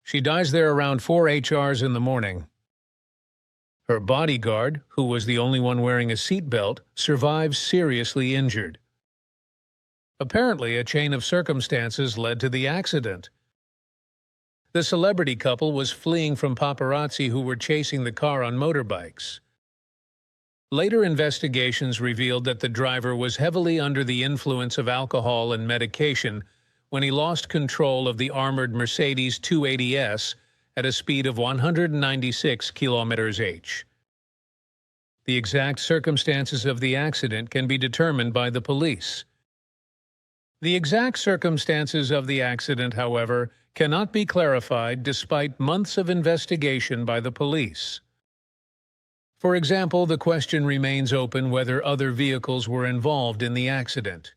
She dies there around 4 HRs in the morning. Her bodyguard, who was the only one wearing a seatbelt, survives seriously injured. Apparently, a chain of circumstances led to the accident. The celebrity couple was fleeing from paparazzi who were chasing the car on motorbikes. Later investigations revealed that the driver was heavily under the influence of alcohol and medication when he lost control of the armored Mercedes 280S at a speed of 196 km/h. The exact circumstances of the accident can be determined by the police. The exact circumstances of the accident, however, cannot be clarified despite months of investigation by the police. For example, the question remains open whether other vehicles were involved in the accident.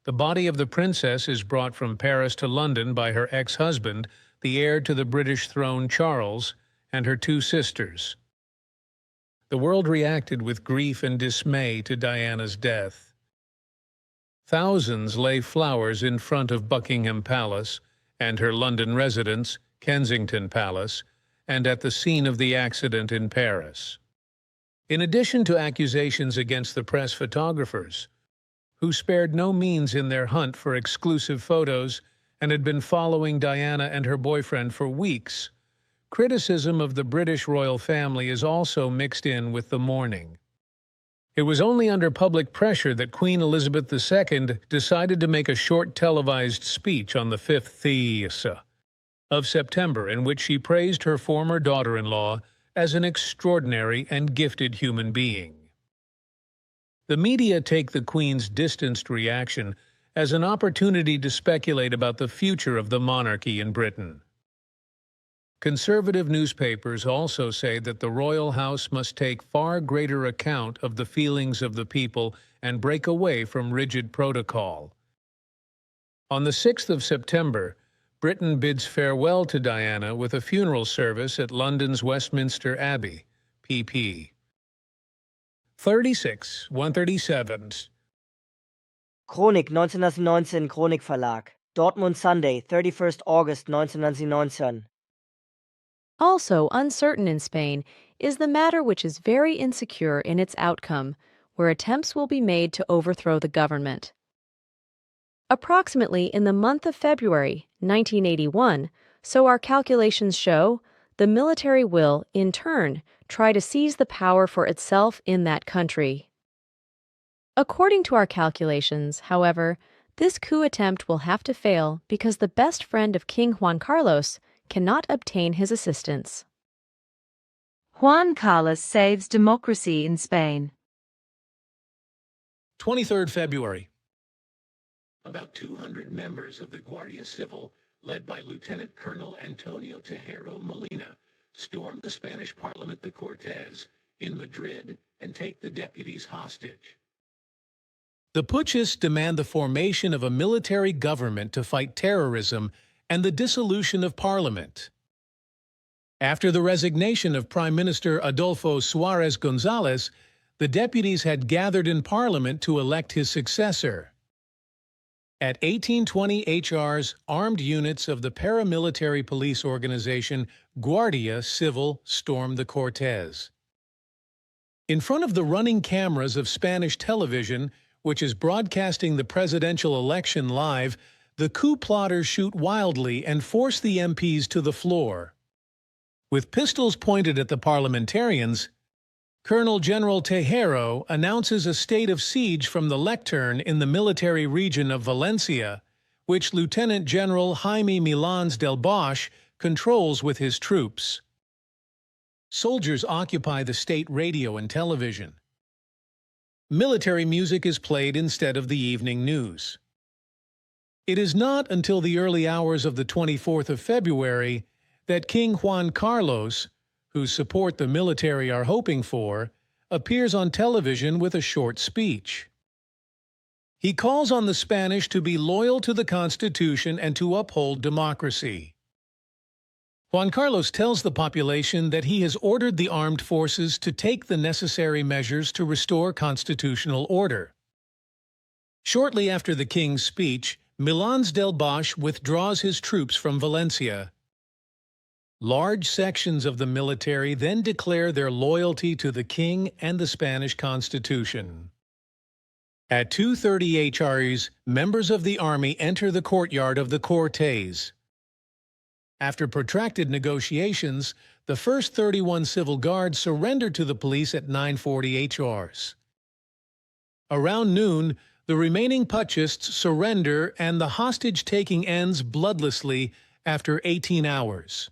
The body of the princess is brought from Paris to London by her ex-husband, the heir to the British throne Charles, and her two sisters. The world reacted with grief and dismay to Diana's death. Thousands lay flowers in front of Buckingham Palace and her London residence, Kensington Palace, and at the scene of the accident in Paris. In addition to accusations against the press photographers, who spared no means in their hunt for exclusive photos and had been following Diana and her boyfriend for weeks, criticism of the British royal family is also mixed in with the mourning. It was only under public pressure that Queen Elizabeth II decided to make a short televised speech on the 5th of September in which she praised her former daughter-in-law as an extraordinary and gifted human being. The media take the Queen's distanced reaction as an opportunity to speculate about the future of the monarchy in Britain. Conservative newspapers also say that the royal house must take far greater account of the feelings of the people and break away from rigid protocol. On the 6th of September, Britain bids farewell to Diana with a funeral service at London's Westminster Abbey, pp. 36, 137. Chronik 1919, Chronik Verlag. Dortmund Sunday, 31st August 1919. Also uncertain in Spain is the matter which is very insecure in its outcome, where attempts will be made to overthrow the government. Approximately in the month of February 1981, so our calculations show, the military will, in turn, try to seize the power for itself in that country. According to our calculations, however, this coup attempt will have to fail because the best friend of King Juan Carlos cannot obtain his assistance. Juan Carlos saves democracy in Spain. 23rd February. About 200 members of the Guardia Civil, led by Lieutenant Colonel Antonio Tejero Molina, stormed the Spanish Parliament the Cortes in Madrid and take the deputies hostage. The putschists demand the formation of a military government to fight terrorism and the dissolution of Parliament. After the resignation of Prime Minister Adolfo Suárez González, the deputies had gathered in Parliament to elect his successor. At 1820 HR's armed units of the paramilitary police organization Guardia Civil stormed the Cortes. In front of the running cameras of Spanish television, which is broadcasting the presidential election live, the coup plotters shoot wildly and force the MPs to the floor. With pistols pointed at the parliamentarians, Colonel General Tejero announces a state of siege from the lectern in the military region of Valencia, which Lieutenant General Jaime Milans del Bosch controls with his troops. Soldiers occupy the state radio and television. Military music is played instead of the evening news. It is not until the early hours of the 24th of February that King Juan Carlos, whose support the military are hoping for, appears on television with a short speech. He calls on the Spanish to be loyal to the Constitution and to uphold democracy. Juan Carlos tells the population that he has ordered the armed forces to take the necessary measures to restore constitutional order. Shortly after the king's speech, Milans del Bosch withdraws his troops from Valencia. Large sections of the military then declare their loyalty to the king and the Spanish Constitution. At 2:30 HRs, members of the army enter the courtyard of the Cortes. After protracted negotiations, the first 31 civil guards surrendered to the police at 9:40 HRs. Around noon, the remaining putschists surrender and the hostage-taking ends bloodlessly after 18 hours.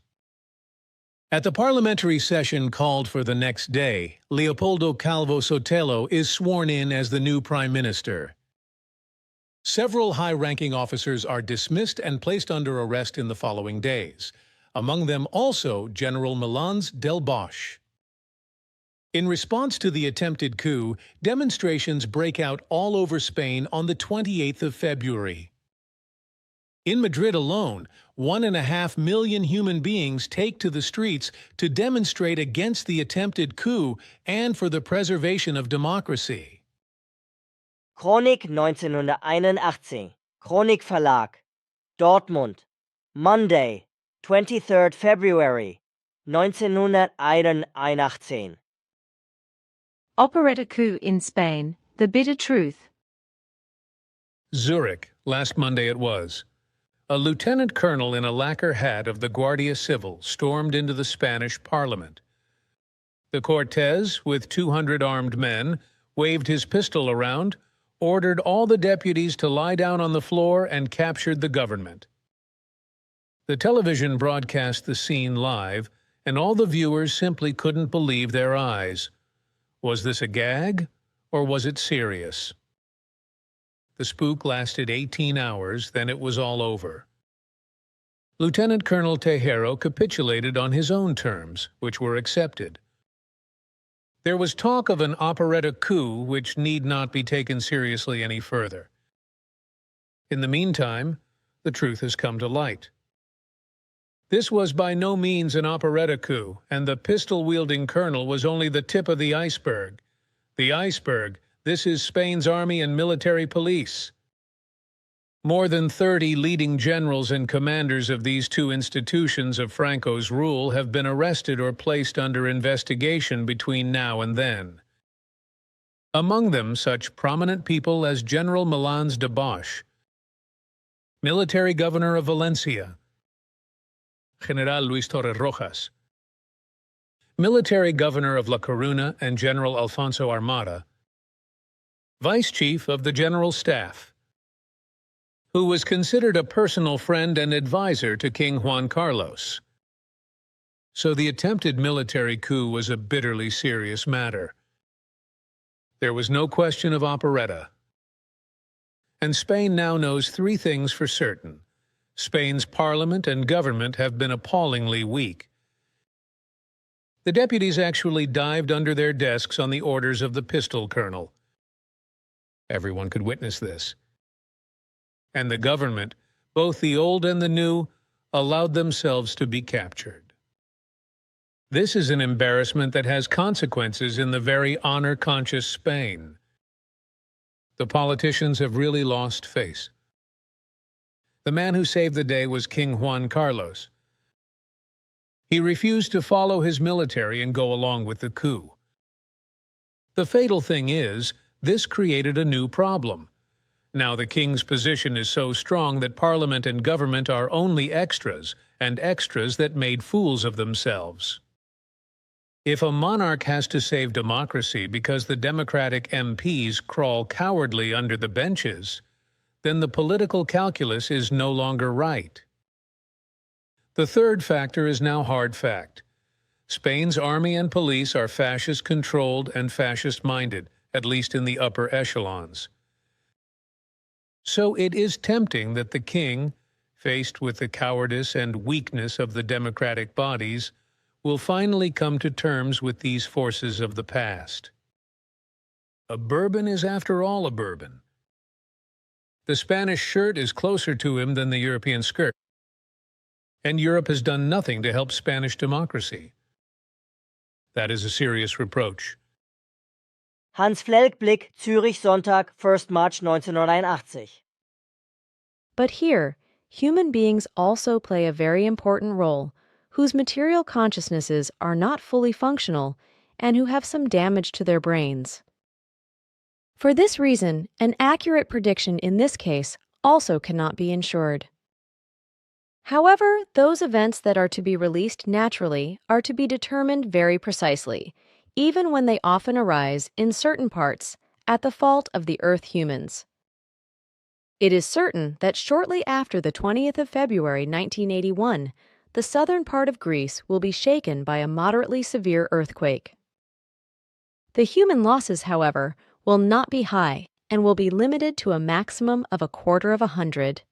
At the parliamentary session called for the next day, Leopoldo Calvo Sotelo is sworn in as the new prime minister. Several high-ranking officers are dismissed and placed under arrest in the following days, among them also General Milans del Bosch. In response to the attempted coup, demonstrations break out all over Spain on the 28th of February. In Madrid alone, 1.5 million human beings take to the streets to demonstrate against the attempted coup and for the preservation of democracy. Chronik 1981, Chronik Verlag. Dortmund. Monday, 23rd February 1981. Operetta coup in Spain, the bitter truth. Zurich, last Monday it was. A lieutenant colonel in a lacquer hat of the Guardia Civil stormed into the Spanish parliament. The Cortes, with 200 armed men, waved his pistol around, ordered all the deputies to lie down on the floor, and captured the government. The television broadcast the scene live, and all the viewers simply couldn't believe their eyes. Was this a gag, or was it serious? The spook lasted 18 hours, then it was all over. Lieutenant Colonel Tejero capitulated on his own terms, which were accepted. There was talk of an operetta coup which need not be taken seriously any further. In the meantime, the truth has come to light. This was by no means an operetta coup, and the pistol-wielding colonel was only the tip of the iceberg. The iceberg, this is Spain's army and military police. More than 30 leading generals and commanders of these two institutions of Franco's rule have been arrested or placed under investigation between now and then. Among them, such prominent people as General Milans de Bosch, military governor of Valencia, General Luis Torres Rojas, military governor of La Coruna and General Alfonso Armada, vice chief of the General Staff, who was considered a personal friend and advisor to King Juan Carlos. So the attempted military coup was a bitterly serious matter. There was no question of operetta. And Spain now knows three things for certain. Spain's parliament and government have been appallingly weak. The deputies actually dived under their desks on the orders of the pistol colonel. Everyone could witness this. And the government, both the old and the new, allowed themselves to be captured. This is an embarrassment that has consequences in the very honor-conscious Spain. The politicians have really lost face. The man who saved the day was King Juan Carlos. He refused to follow his military and go along with the coup. The fatal thing is, this created a new problem. Now the king's position is so strong that parliament and government are only extras, and extras that made fools of themselves. If a monarch has to save democracy because the Democratic MPs crawl cowardly under the benches, then the political calculus is no longer right. The third factor is now hard fact. Spain's army and police are fascist-controlled and fascist-minded, at least in the upper echelons. So it is tempting that the king, faced with the cowardice and weakness of the democratic bodies, will finally come to terms with these forces of the past. A Bourbon is after all a Bourbon. The Spanish shirt is closer to him than the European skirt. And Europe has done nothing to help Spanish democracy. That is a serious reproach. Hans Flelk Blick, Zürich, Sonntag, 1st March 1981. But here, human beings also play a very important role, whose material consciousnesses are not fully functional and who have some damage to their brains. For this reason, an accurate prediction in this case also cannot be ensured. However, those events that are to be released naturally are to be determined very precisely, even when they often arise in certain parts at the fault of the Earth humans. It is certain that shortly after the 20th of February 1981, the southern part of Greece will be shaken by a moderately severe earthquake. The human losses, however, will not be high and will be limited to a maximum of 250.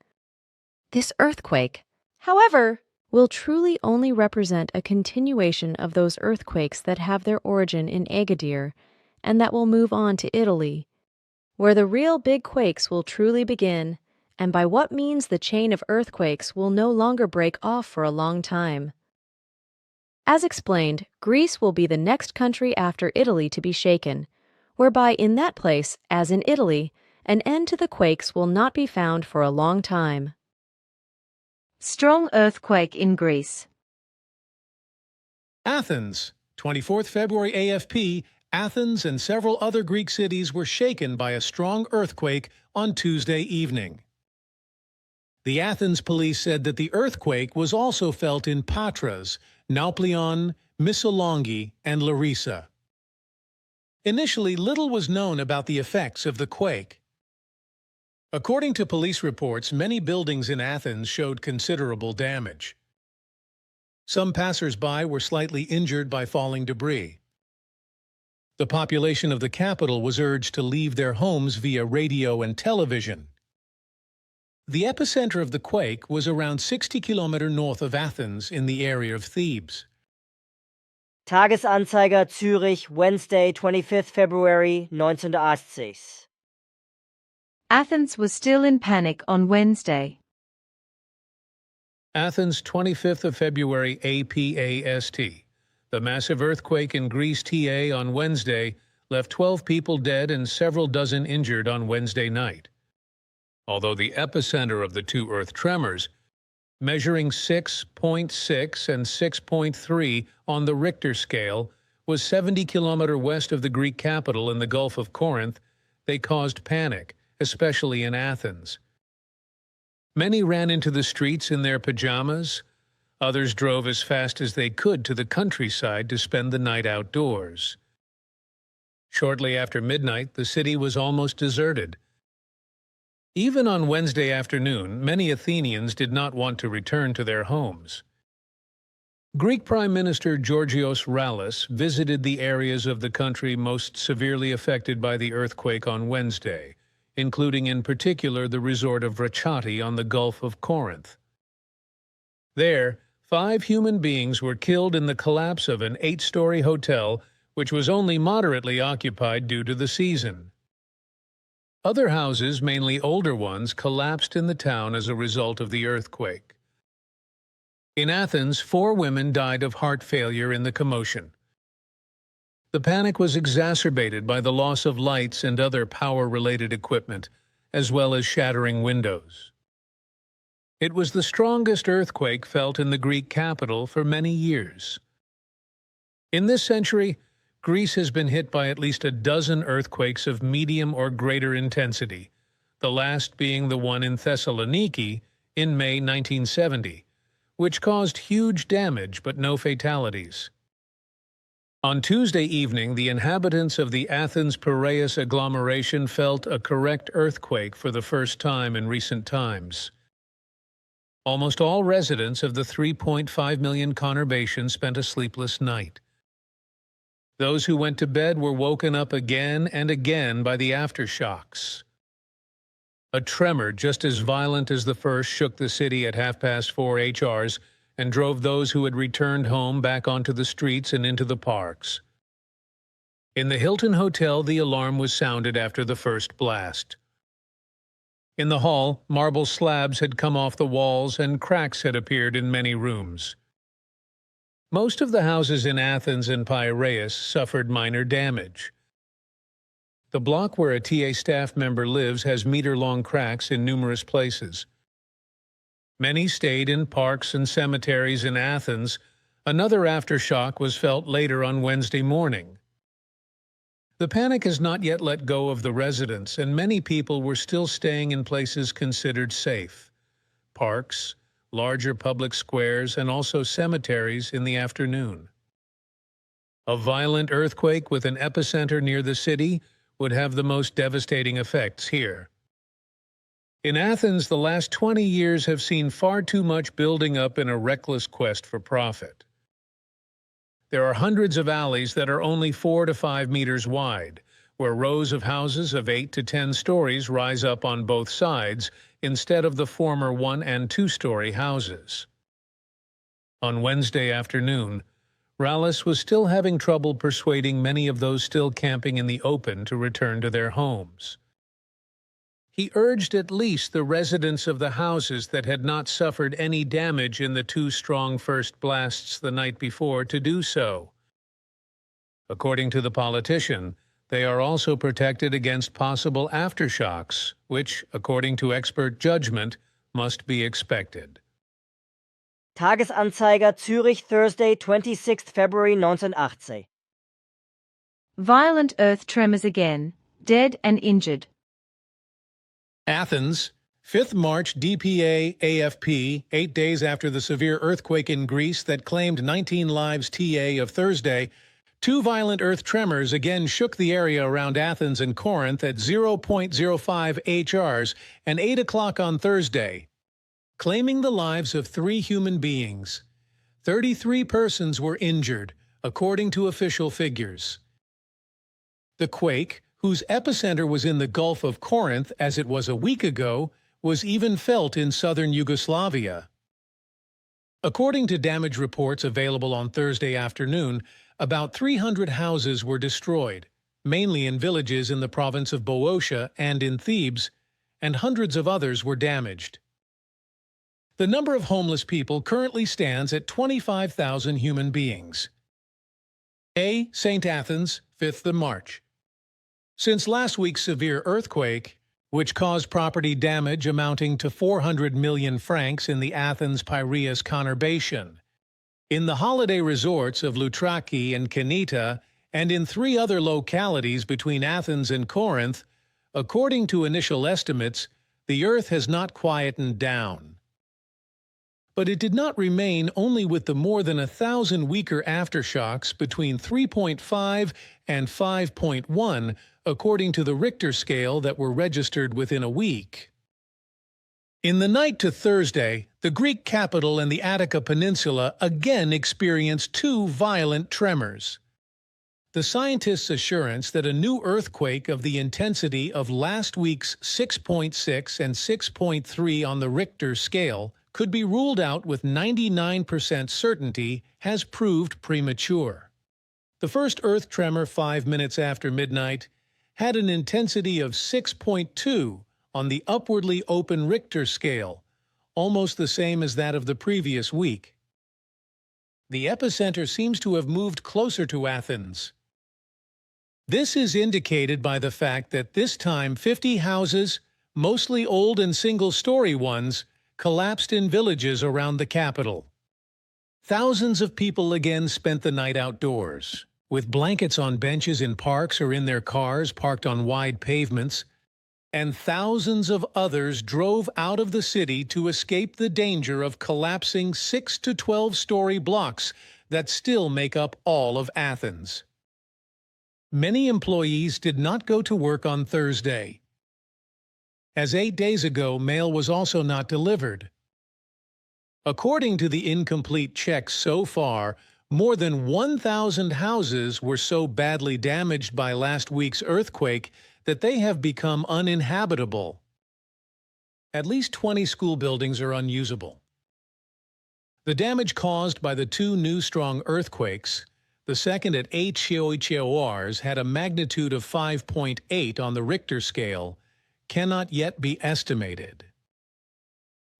This earthquake, however, will truly only represent a continuation of those earthquakes that have their origin in Agadir and that will move on to Italy, where the real big quakes will truly begin, and by what means the chain of earthquakes will no longer break off for a long time. As explained, Greece will be the next country after Italy to be shaken, whereby in that place, as in Italy, an end to the quakes will not be found for a long time. Strong earthquake in Greece. Athens, 24th February AFP, Athens and several other Greek cities were shaken by a strong earthquake on Tuesday evening. The Athens police said that the earthquake was also felt in Patras, Nauplion, Missolonghi, and Larissa. Initially, little was known about the effects of the quake. According to police reports, many buildings in Athens showed considerable damage. Some passers-by were slightly injured by falling debris. The population of the capital was urged to leave their homes via radio and television. The epicenter of the quake was around 60 kilometers north of Athens in the area of Thebes. Tagesanzeiger Zürich, Wednesday, 25th February 1980. Athens was still in panic on Wednesday. Athens, 25th of February APAST. The massive earthquake in Greece TA on Wednesday left 12 people dead and several dozen injured on Wednesday night. Although the epicenter of the two earth tremors, measuring 6.6 and 6.3 on the Richter scale, was 70 kilometers west of the Greek capital in the Gulf of Corinth, they caused panic, especially in Athens. Many ran into the streets in their pajamas. Others drove as fast as they could to the countryside to spend the night outdoors. Shortly after midnight, the city was almost deserted. Even on Wednesday afternoon, many Athenians did not want to return to their homes. Greek Prime Minister Georgios Rallis visited the areas of the country most severely affected by the earthquake on Wednesday, including in particular the resort of Vrachati on the Gulf of Corinth. There, 5 human beings were killed in the collapse of an 8-story hotel, which was only moderately occupied due to the season. Other houses, mainly older ones, collapsed in the town as a result of the earthquake. In Athens, 4 women died of heart failure in the commotion. The panic was exacerbated by the loss of lights and other power-related equipment, as well as shattering windows. It was the strongest earthquake felt in the Greek capital for many years. In this century, Greece has been hit by at least a dozen earthquakes of medium or greater intensity, the last being the one in Thessaloniki in May 1970, which caused huge damage but no fatalities. On Tuesday evening, the inhabitants of the Athens-Piraeus agglomeration felt a correct earthquake for the first time in recent times. Almost all residents of the 3.5 million conurbation spent a sleepless night. Those who went to bed were woken up again and again by the aftershocks. A tremor just as violent as the first shook the city at 4:30 HRs and drove those who had returned home back onto the streets and into the parks. In the Hilton Hotel, the alarm was sounded after the first blast. In the hall, marble slabs had come off the walls and cracks had appeared in many rooms. Most of the houses in Athens and Piraeus suffered minor damage. The block where a TA staff member lives has meter-long cracks in numerous places. Many stayed in parks and cemeteries in Athens. Another aftershock was felt later on Wednesday morning. The panic has not yet let go of the residents, and many people were still staying in places considered safe: parks, larger public squares, and also cemeteries in the afternoon. A violent earthquake with an epicenter near the city would have the most devastating effects here. In Athens, the last 20 years have seen far too much building up in a reckless quest for profit. There are hundreds of alleys that are only 4 to 5 meters wide, where rows of houses of 8 to 10 stories rise up on both sides instead of the former 1- and 2-story houses. On Wednesday afternoon, Rallis was still having trouble persuading many of those still camping in the open to return to their homes. He urged at least the residents of the houses that had not suffered any damage in the 2 strong first blasts the night before to do so. According to the politician, they are also protected against possible aftershocks, which, according to expert judgment, must be expected. Tagesanzeiger Zürich, Thursday, 26th February 1980. Violent earth tremors again, dead and injured. Athens, 5th March DPA AFP, 8 days after the severe earthquake in Greece that claimed 19 lives TA of Thursday, 2 violent earth tremors again shook the area around Athens and Corinth at 0.05 HRs and 8 o'clock on Thursday, claiming the lives of 3 human beings. 33 persons were injured, according to official figures. The quake, whose epicenter was in the Gulf of Corinth as it was a week ago, was even felt in southern Yugoslavia. According to damage reports available on Thursday afternoon, about 300 houses were destroyed, mainly in villages in the province of Boeotia and in Thebes, and hundreds of others were damaged. The number of homeless people currently stands at 25,000 human beings. St. Athens, 5th of March. Since last week's severe earthquake, which caused property damage amounting to 400 million francs in the Athens-Piraeus conurbation, in the holiday resorts of Loutraki and Kenita, and in 3 other localities between Athens and Corinth, according to initial estimates, the earth has not quietened down. But it did not remain only with the more than 1,000 weaker aftershocks between 3.5 and 5.1, according to the Richter scale, that were registered within a week. In the night to Thursday, the Greek capital and the Attica Peninsula again experienced 2 violent tremors. The scientists' assurance that a new earthquake of the intensity of last week's 6.6 and 6.3 on the Richter scale could be ruled out with 99% certainty has proved premature. The first earth tremor 5 minutes after midnight had an intensity of 6.2 on the upwardly open Richter scale, almost the same as that of the previous week. The epicenter seems to have moved closer to Athens. This is indicated by the fact that this time 50 houses, mostly old and single-story ones, collapsed in villages around the capital. Thousands of people again spent the night outdoors, with blankets on benches in parks or in their cars parked on wide pavements, and thousands of others drove out of the city to escape the danger of collapsing 6 to 12-story blocks that still make up all of Athens. Many employees did not go to work on Thursday, as 8 days ago mail was also not delivered. According to the incomplete checks so far, more than 1,000 houses were so badly damaged by last week's earthquake that they have become uninhabitable. At least 20 school buildings are unusable. The damage caused by the 2 new strong earthquakes, the second at 8 HORs, had a magnitude of 5.8 on the Richter scale, cannot yet be estimated.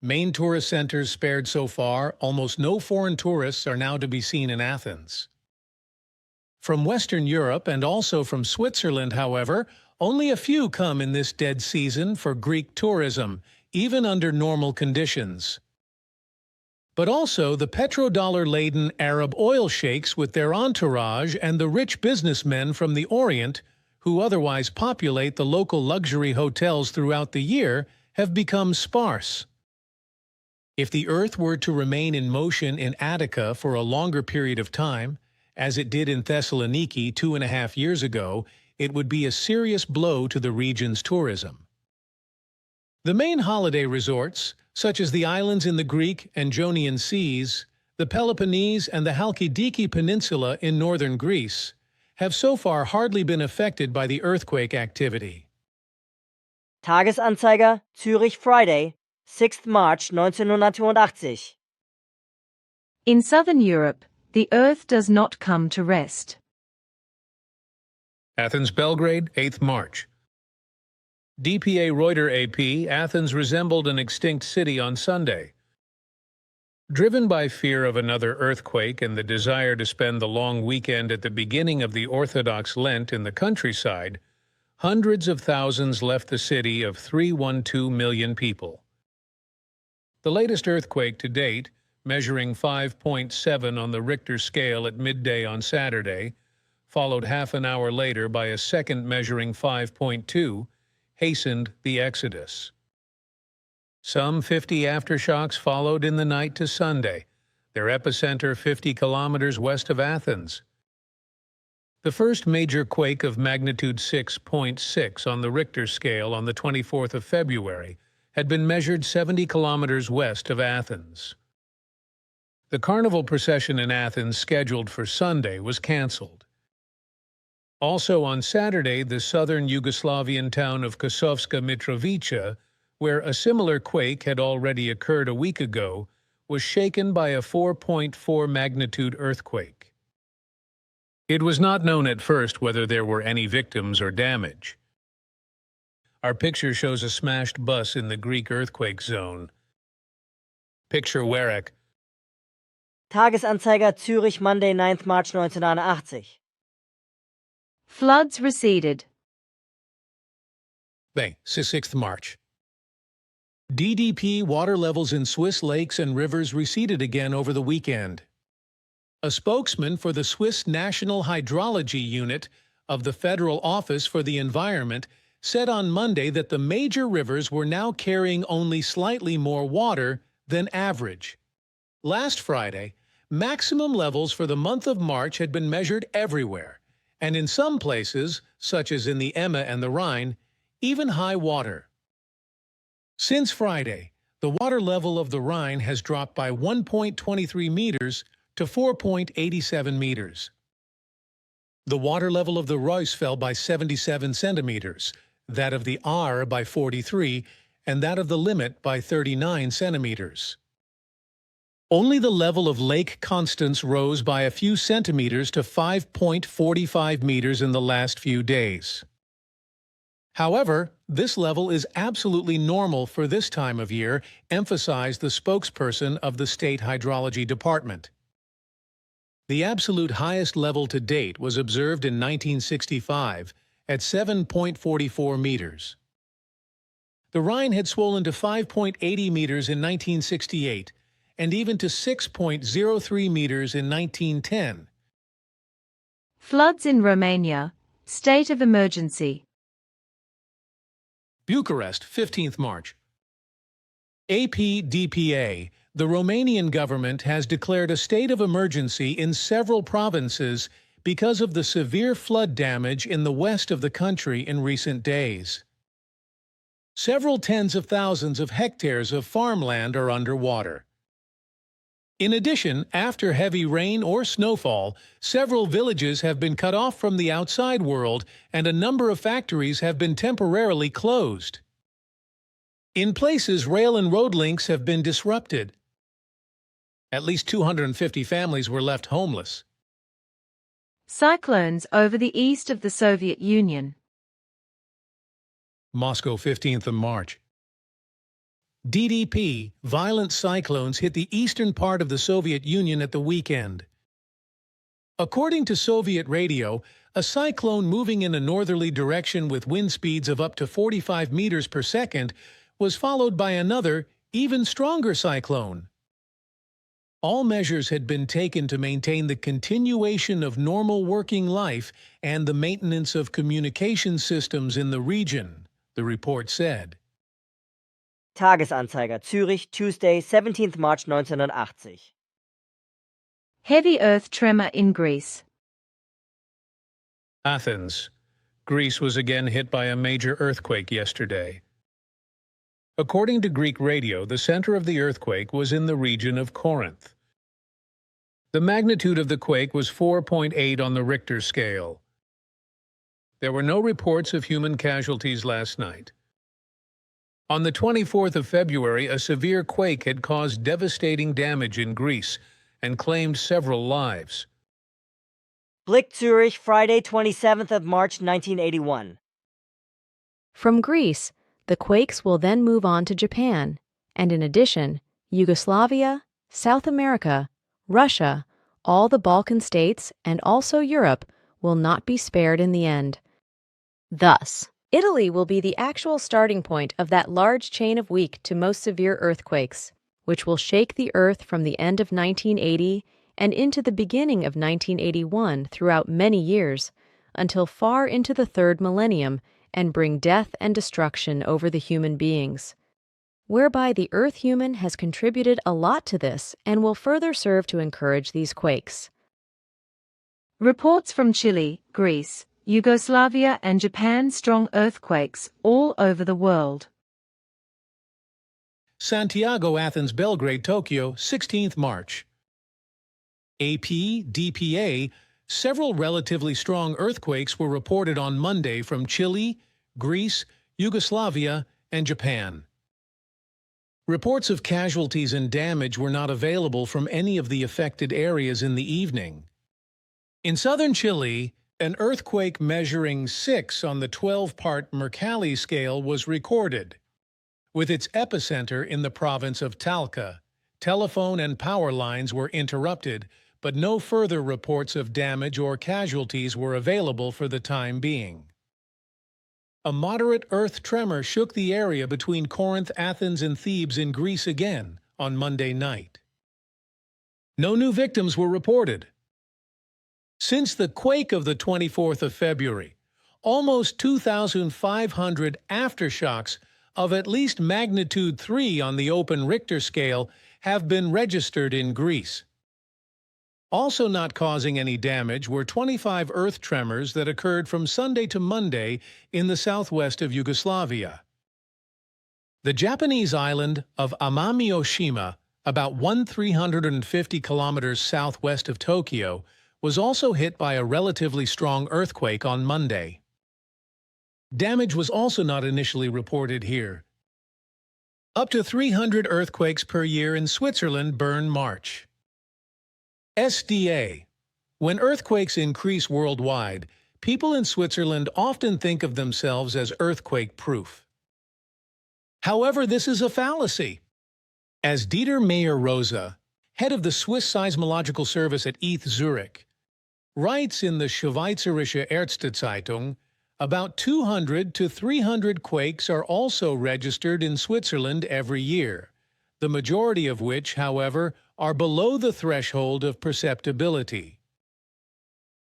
Main tourist centers spared so far. Almost no foreign tourists are now to be seen in Athens. From Western Europe and also from Switzerland, however, only a few come in this dead season for Greek tourism, even under normal conditions. But also the petrodollar-laden Arab oil sheikhs with their entourage and the rich businessmen from the Orient, who otherwise populate the local luxury hotels throughout the year, have become sparse. If the earth were to remain in motion in Attica for a longer period of time, as it did in Thessaloniki 2.5 years ago, it would be a serious blow to the region's tourism. The main holiday resorts, such as the islands in the Greek and Ionian Seas, the Peloponnese and the Halkidiki Peninsula in northern Greece, have so far hardly been affected by the earthquake activity. Tagesanzeiger Zürich, Friday, 6th March 1980. In southern Europe, the earth does not come to rest. Athens, Belgrade, 8th March. DPA Reuter AP, Athens resembled an extinct city on Sunday. Driven by fear of another earthquake and the desire to spend the long weekend at the beginning of the Orthodox Lent in the countryside, hundreds of thousands left the city of 312 million people. The latest earthquake to date, measuring 5.7 on the Richter scale at midday on Saturday, followed half an hour later by a second measuring 5.2, hastened the exodus. Some 50 aftershocks followed in the night to Sunday, their epicenter 50 kilometers west of Athens. The first major quake of magnitude 6.6 on the Richter scale on the 24th of February had been measured 70 kilometers west of Athens. The carnival procession in Athens scheduled for Sunday was canceled. Also on Saturday, the southern Yugoslavian town of Kosovska Mitrovica, where a similar quake had already occurred a week ago, was shaken by a 4.4 magnitude earthquake. It was not known at first whether there were any victims or damage. Our picture shows a smashed bus in the Greek earthquake zone. Picture Warwick. Tagesanzeiger Zürich, Monday, 9th March 1981. Floods receded. May, 6th March. DDP water levels in Swiss lakes and rivers receded again over the weekend. A spokesman for the Swiss National Hydrology Unit of the Federal Office for the Environment said on Monday that the major rivers were now carrying only slightly more water than average. Last Friday, maximum levels for the month of March had been measured everywhere, and in some places, such as in the Emme and the Rhine, even high water. Since Friday, the water level of the Rhine has dropped by 1.23 meters to 4.87 meters. The water level of the Reuss fell by 77 centimeters, that of the Aar by 43, and that of the Limmat by 39 centimeters. Only the level of Lake Constance rose by a few centimeters to 5.45 meters in the last few days. However, this level is absolutely normal for this time of year, emphasized the spokesperson of the State Hydrology Department. The absolute highest level to date was observed in 1965 at 7.44 meters. The Rhine had swollen to 5.80 meters in 1968 and even to 6.03 meters in 1910. Floods in Romania. State of emergency. Bucharest, 15th March. APDPA, the Romanian government has declared a state of emergency in several provinces because of the severe flood damage in the west of the country in recent days. Several tens of thousands of hectares of farmland are underwater. In addition, after heavy rain or snowfall, several villages have been cut off from the outside world and a number of factories have been temporarily closed. In places, rail and road links have been disrupted. At least 250 families were left homeless. Cyclones over the east of the Soviet Union. Moscow, 15th of March. DDP, violent cyclones hit the eastern part of the Soviet Union at the weekend. According to Soviet radio, a cyclone moving in a northerly direction with wind speeds of up to 45 meters per second was followed by another, even stronger cyclone. All measures had been taken to maintain the continuation of normal working life and the maintenance of communication systems in the region, the report said. Tagesanzeiger Zürich, Tuesday, 17th March 1980. Heavy earth tremor in Greece. Athens. Greece was again hit by a major earthquake yesterday. According to Greek radio, the center of the earthquake was in the region of Corinth. The magnitude of the quake was 4.8 on the Richter scale. There were no reports of human casualties last night. On the 24th of February, a severe quake had caused devastating damage in Greece and claimed several lives. Blick Zürich, Friday, 27th of March 1981. From Greece, the quakes will then move on to Japan, and in addition, Yugoslavia, South America, Russia, all the Balkan states, and also Europe will not be spared in the end. Thus, Italy will be the actual starting point of that large chain of weak to most severe earthquakes, which will shake the Earth from the end of 1980 and into the beginning of 1981 throughout many years, until far into the third millennium, and bring death and destruction over the human beings. Whereby the Earth human has contributed a lot to this and will further serve to encourage these quakes. Reports from Chile, Greece, Yugoslavia and Japan strong earthquakes all over the world. Santiago, Athens, Belgrade, Tokyo, 16th March. AP, DPA, several relatively strong earthquakes were reported on Monday from Chile, Greece, Yugoslavia, and Japan. Reports of casualties and damage were not available from any of the affected areas in the evening. In southern Chile, an earthquake measuring 6 on the 12-part Mercalli scale was recorded. With its epicenter in the province of Talca, telephone and power lines were interrupted, but no further reports of damage or casualties were available for the time being. A moderate earth tremor shook the area between Corinth, Athens, and Thebes in Greece again on Monday night. No new victims were reported. Since the quake of the 24th of February, almost 2,500 aftershocks of at least magnitude 3 on the open Richter scale have been registered in Greece. Also not causing any damage were 25 earth tremors that occurred from Sunday to Monday in the southwest of Yugoslavia. The Japanese island of Amami-Oshima, about 1,350 kilometers southwest of Tokyo, was also hit by a relatively strong earthquake on Monday. Damage was also not initially reported here. Up to 300 earthquakes per year in Switzerland burn March. SDA. When earthquakes increase worldwide, people in Switzerland often think of themselves as earthquake-proof. However, this is a fallacy. As Dieter Meyer-Rosa, head of the Swiss Seismological Service at ETH Zurich, writes in the Schweizerische Ärztezeitung, about 200 to 300 quakes are also registered in Switzerland every year, the majority of which, however, are below the threshold of perceptibility.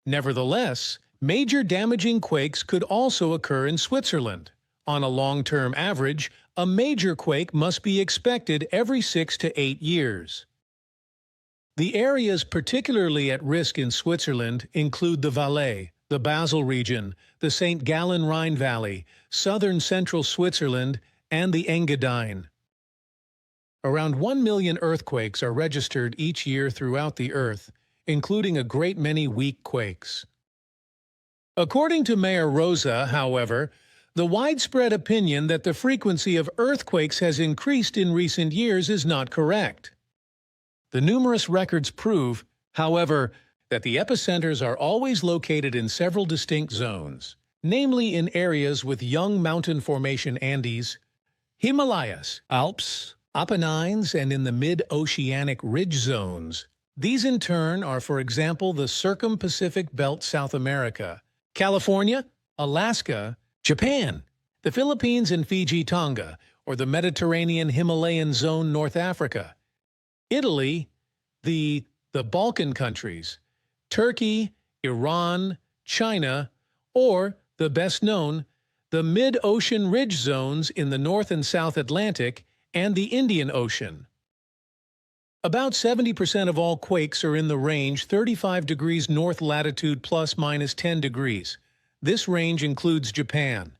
Nevertheless, major damaging quakes could also occur in Switzerland. On a long-term average, a major quake must be expected every 6 to 8 years. The areas particularly at risk in Switzerland include the Valais, the Basel region, the St. Gallen Rhine Valley, southern central Switzerland, and the Engadine. Around 1 million earthquakes are registered each year throughout the Earth, including a great many weak quakes. According to Meyer-Rosa, however, the widespread opinion that the frequency of earthquakes has increased in recent years is not correct. The numerous records prove, however, that the epicenters are always located in several distinct zones, namely in areas with young mountain formation Andes, Himalayas, Alps, Apennines, and in the mid-oceanic ridge zones. These in turn are, for example, the Circum-Pacific Belt South America, California, Alaska, Japan, the Philippines and Fiji Tonga, or the Mediterranean Himalayan Zone North Africa, Italy, the Balkan countries, Turkey, Iran, China, or, the best known, the mid-ocean ridge zones in the North and South Atlantic and the Indian Ocean. About 70% of all quakes are in the range 35 degrees north latitude plus minus 10 degrees. This range includes Japan,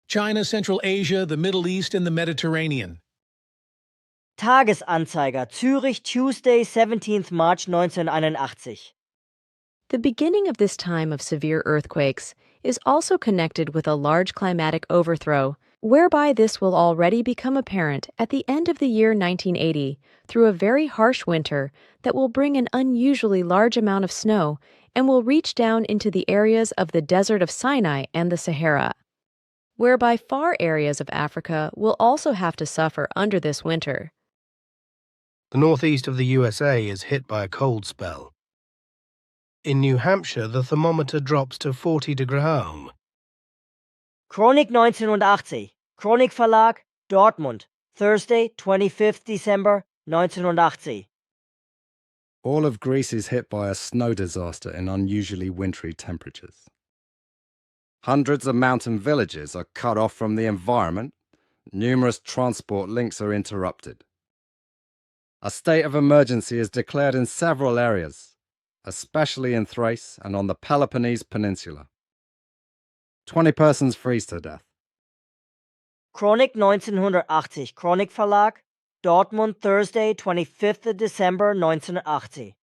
China, Central Asia, the Middle East, and the Mediterranean. Tagesanzeiger, Zürich, Tuesday, 17th March 1981. The beginning of this time of severe earthquakes is also connected with a large climatic overthrow, whereby this will already become apparent at the end of the year 1980 through a very harsh winter that will bring an unusually large amount of snow and will reach down into the areas of the desert of Sinai and the Sahara, whereby far areas of Africa will also have to suffer under this winter. The northeast of the USA is hit by a cold spell. In New Hampshire, the thermometer drops to 40 degrees. Chronik 1980, Chronik Verlag, Dortmund, Thursday, 25th December 1980. All of Greece is hit by a snow disaster in unusually wintry temperatures. Hundreds of mountain villages are cut off from the environment. Numerous transport links are interrupted. A state of emergency is declared in several areas, especially in Thrace and on the Peloponnese Peninsula. 20 persons freeze to death. Chronik 1980, Chronik Verlag, Dortmund, Thursday, 25th December 1980.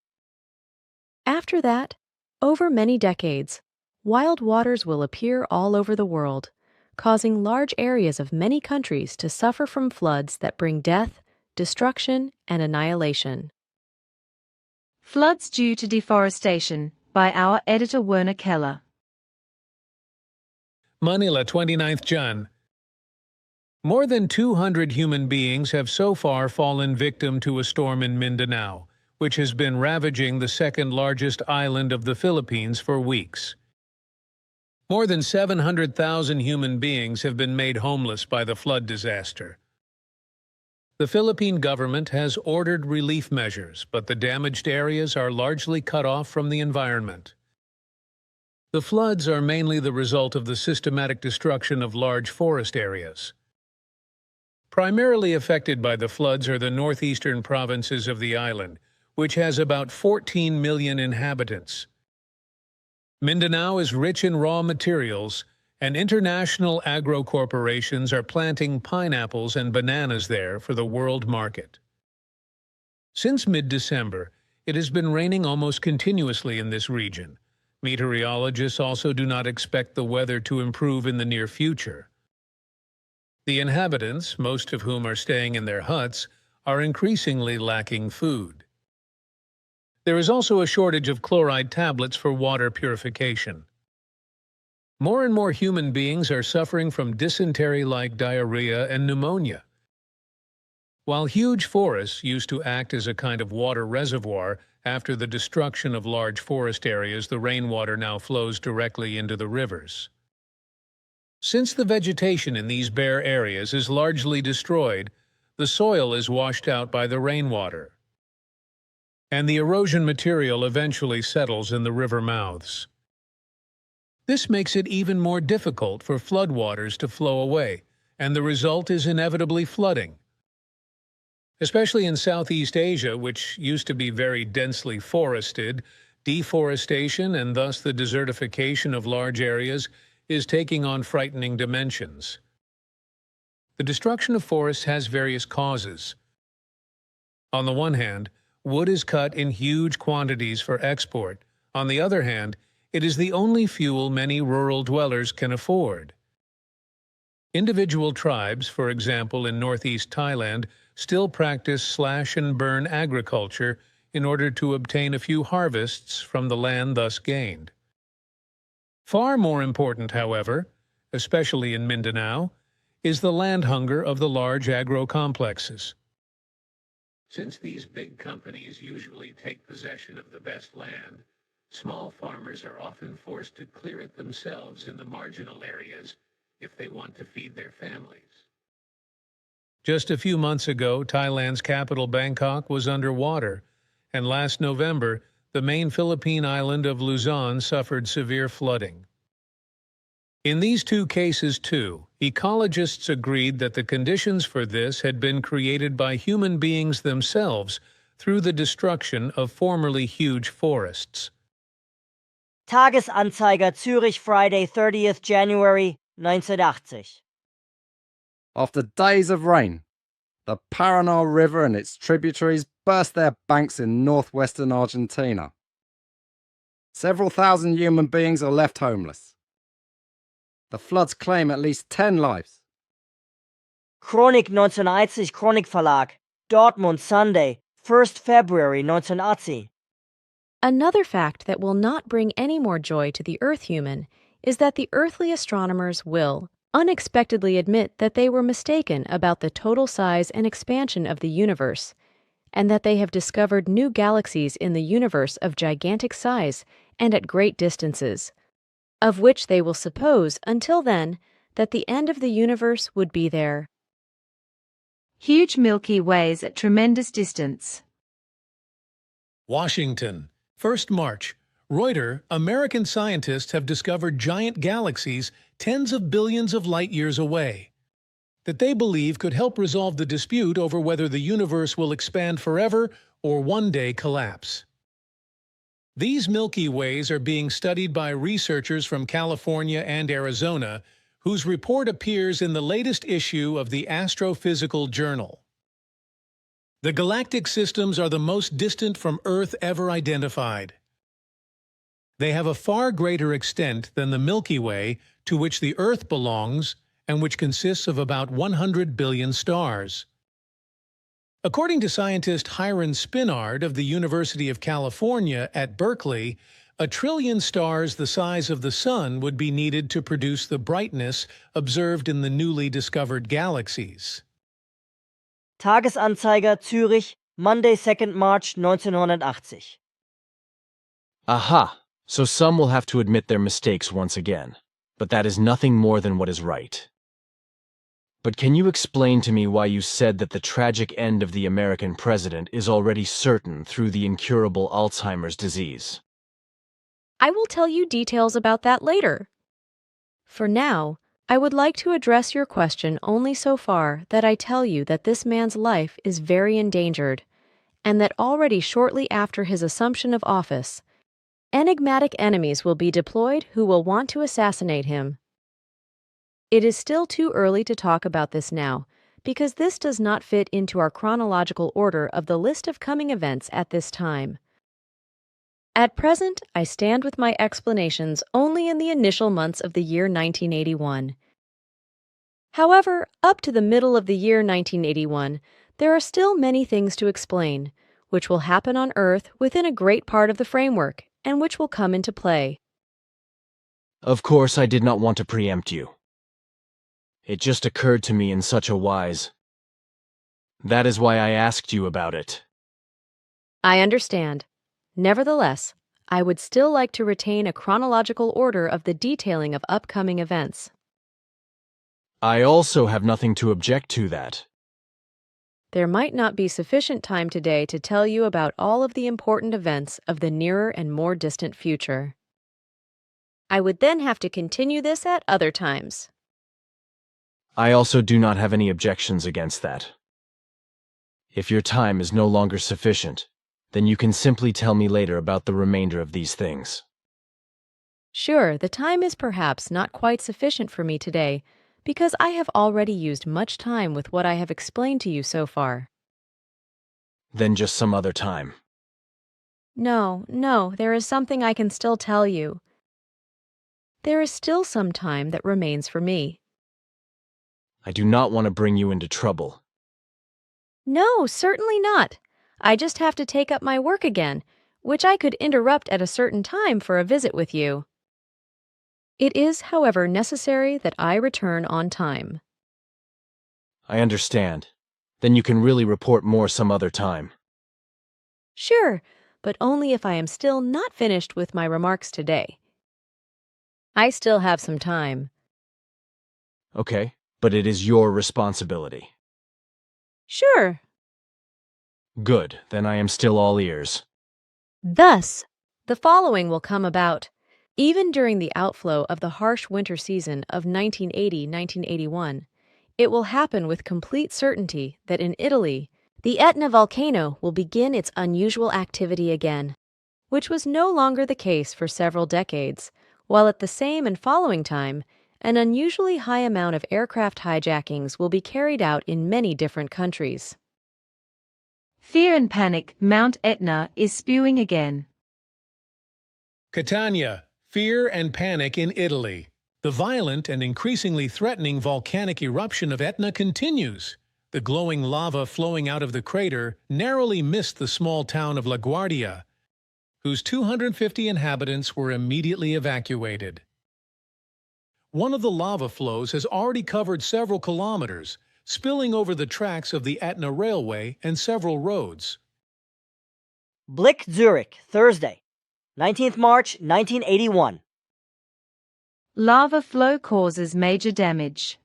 After that, over many decades, wild waters will appear all over the world, causing large areas of many countries to suffer from floods that bring death, destruction, and annihilation. Floods due to deforestation, by our editor Werner Keller. Manila, 29th Jan. More than 200 human beings have so far fallen victim to a storm in Mindanao, which has been ravaging the second-largest island of the Philippines for weeks. More than 700,000 human beings have been made homeless by the flood disaster. The Philippine government has ordered relief measures, but the damaged areas are largely cut off from the environment. The floods are mainly the result of the systematic destruction of large forest areas. Primarily affected by the floods are the northeastern provinces of the island, which has about 14 million inhabitants. Mindanao is rich in raw materials, and international agro corporations are planting pineapples and bananas there for the world market. Since mid-December, it has been raining almost continuously in this region. Meteorologists also do not expect the weather to improve in the near future. The inhabitants, most of whom are staying in their huts, are increasingly lacking food. There is also a shortage of chloride tablets for water purification. More and more human beings are suffering from dysentery-like diarrhea and pneumonia. While huge forests used to act as a kind of water reservoir, after the destruction of large forest areas, the rainwater now flows directly into the rivers. Since the vegetation in these bare areas is largely destroyed, the soil is washed out by the rainwater, and the erosion material eventually settles in the river mouths. This makes it even more difficult for floodwaters to flow away, and the result is inevitably flooding. Especially in Southeast Asia, which used to be very densely forested, deforestation and thus the desertification of large areas is taking on frightening dimensions. The destruction of forests has various causes. On the one hand, wood is cut in huge quantities for export. On the other hand, it is the only fuel many rural dwellers can afford. Individual tribes, for example in northeast Thailand, still practice slash-and-burn agriculture in order to obtain a few harvests from the land thus gained. Far more important, however, especially in Mindanao, is the land hunger of the large agro-complexes. Since these big companies usually take possession of the best land, small farmers are often forced to clear it themselves in the marginal areas if they want to feed their families. Just a few months ago, Thailand's capital Bangkok was underwater, and last November, the main Philippine island of Luzon suffered severe flooding. In these two cases, too, ecologists agreed that the conditions for this had been created by human beings themselves through the destruction of formerly huge forests. Tagesanzeiger, Zürich, Friday, 30th January 1980. After days of rain, the Paraná River and its tributaries burst their banks in northwestern Argentina. Several thousand human beings are left homeless. The floods claim at least 10 lives. Chronik 1980, Chronik Verlag, Dortmund, Sunday, 1st February 1980. Another fact that will not bring any more joy to the Earth human is that the earthly astronomers will unexpectedly admit that they were mistaken about the total size and expansion of the universe, and that they have discovered new galaxies in the universe of gigantic size and at great distances, of which they will suppose until then that the end of the universe would be there. Huge Milky Ways at tremendous distance. Washington, 1st March. Reuters, American scientists have discovered giant galaxies tens of billions of light-years away that they believe could help resolve the dispute over whether the universe will expand forever or one day collapse. These Milky Ways are being studied by researchers from California and Arizona, whose report appears in the latest issue of the Astrophysical Journal. The galactic systems are the most distant from Earth ever identified. They have a far greater extent than the Milky Way, to which the Earth belongs, and which consists of about 100 billion stars. According to scientist Hiram Spinard of the University of California at Berkeley, 1 trillion stars the size of the Sun would be needed to produce the brightness observed in the newly discovered galaxies. Tagesanzeiger Zürich, Monday, 2nd March 1980. Aha! So some will have to admit their mistakes once again. But that is nothing more than what is right. But can you explain to me why you said that the tragic end of the American president is already certain through the incurable Alzheimer's disease? I will tell you details about that later. For now, I would like to address your question only so far that I tell you that this man's life is very endangered, and that already shortly after his assumption of office, enigmatic enemies will be deployed who will want to assassinate him. It is still too early to talk about this now, because this does not fit into our chronological order of the list of coming events at this time. At present, I stand with my explanations only in the initial months of the year 1981. However, up to the middle of the year 1981, there are still many things to explain, which will happen on Earth within a great part of the framework, and which will come into play. Of course, I did not want to preempt you. It just occurred to me in such a wise. That is why I asked you about it. I understand. Nevertheless, I would still like to retain a chronological order of the detailing of upcoming events. I also have nothing to object to that. There might not be sufficient time today to tell you about all of the important events of the nearer and more distant future. I would then have to continue this at other times. I also do not have any objections against that. If your time is no longer sufficient, then you can simply tell me later about the remainder of these things. Sure, the time is perhaps not quite sufficient for me today, because I have already used much time with what I have explained to you so far. Then just some other time. No, there is something I can still tell you. There is still some time that remains for me. I do not want to bring you into trouble. No, certainly not. I just have to take up my work again, which I could interrupt at a certain time for a visit with you. It is, however, necessary that I return on time. I understand. Then you can really report more some other time. Sure, but only if I am still not finished with my remarks today. I still have some time. Okay, but it is your responsibility. Sure. Good, then I am still all ears. Thus, the following will come about. Even during the outflow of the harsh winter season of 1980-1981, it will happen with complete certainty that in Italy, the Etna volcano will begin its unusual activity again, which was no longer the case for several decades, while at the same and following time, an unusually high amount of aircraft hijackings will be carried out in many different countries. Fear and panic, Mount Etna is spewing again. Catania, fear and panic in Italy. The violent and increasingly threatening volcanic eruption of Etna continues. The glowing lava flowing out of the crater narrowly missed the small town of La Guardia, whose 250 inhabitants were immediately evacuated. One of the lava flows has already covered several kilometers, spilling over the tracks of the Etna Railway and several roads. Blick, Zurich, Thursday, 19th March 1981. Lava flow causes major damage.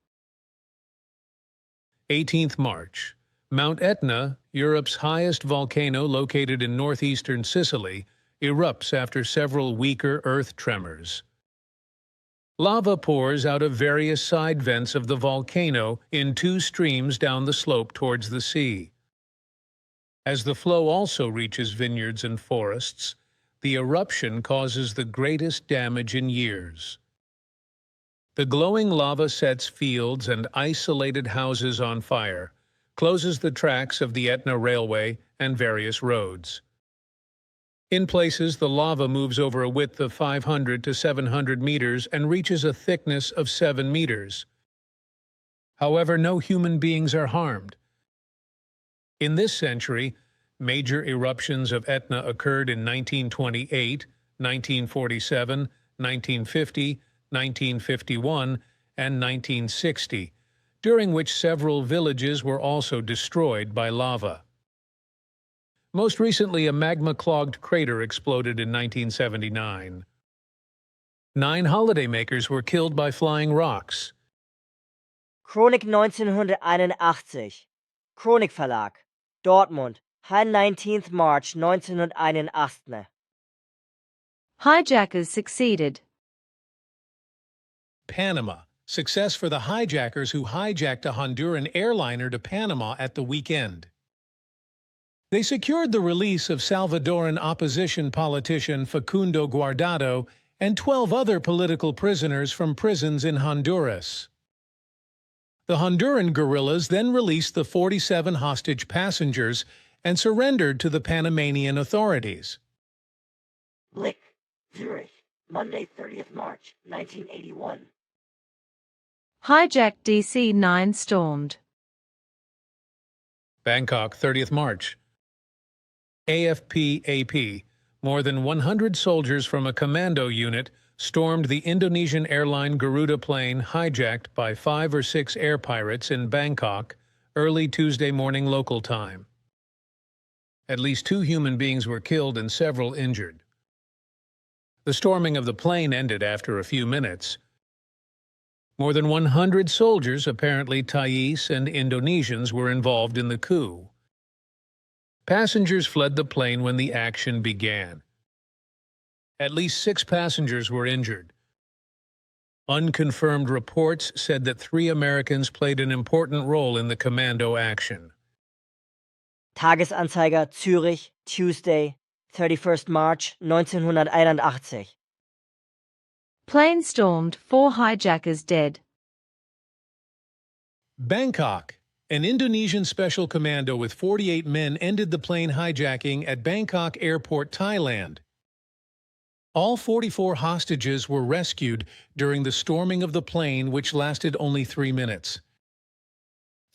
18th March. Mount Etna, Europe's highest volcano located in northeastern Sicily, erupts after several weaker earth tremors. Lava pours out of various side vents of the volcano in two streams down the slope towards the sea. As the flow also reaches vineyards and forests, the eruption causes the greatest damage in years. The glowing lava sets fields and isolated houses on fire, closes the tracks of the Etna Railway and various roads. In places, the lava moves over a width of 500 to 700 meters and reaches a thickness of 7 meters. However, no human beings are harmed. In this century, major eruptions of Etna occurred in 1928, 1947, 1950, 1951, and 1960, during which several villages were also destroyed by lava. Most recently, a magma-clogged crater exploded in 1979. 9 holidaymakers were killed by flying rocks. Chronik 1981. Chronik Verlag. Dortmund. 19th March 1981. Hijackers succeeded. Panama. Success for the hijackers who hijacked a Honduran airliner to Panama at the weekend. They secured the release of Salvadoran opposition politician Facundo Guardado and 12 other political prisoners from prisons in Honduras. The Honduran guerrillas then released the 47 hostage passengers and surrendered to the Panamanian authorities. Blick, Zurich, Monday 30th March 1981. Hijacked DC-9 stormed. Bangkok, 30th March. AFP-AP, more than 100 soldiers from a commando unit stormed the Indonesian airline Garuda plane hijacked by 5 or 6 air pirates in Bangkok early Tuesday morning local time. At least 2 human beings were killed and several injured. The storming of the plane ended after a few minutes. More than 100 soldiers, apparently Thais and Indonesians, were involved in the coup. Passengers fled the plane when the action began. At least 6 passengers were injured. Unconfirmed reports said that 3 Americans played an important role in the commando action. Tagesanzeiger Zürich, Tuesday, 31st March 1981. Plane stormed, 4 hijackers dead. Bangkok. An Indonesian special commando with 48 men ended the plane hijacking at Bangkok Airport, Thailand. All 44 hostages were rescued during the storming of the plane, which lasted only 3 minutes.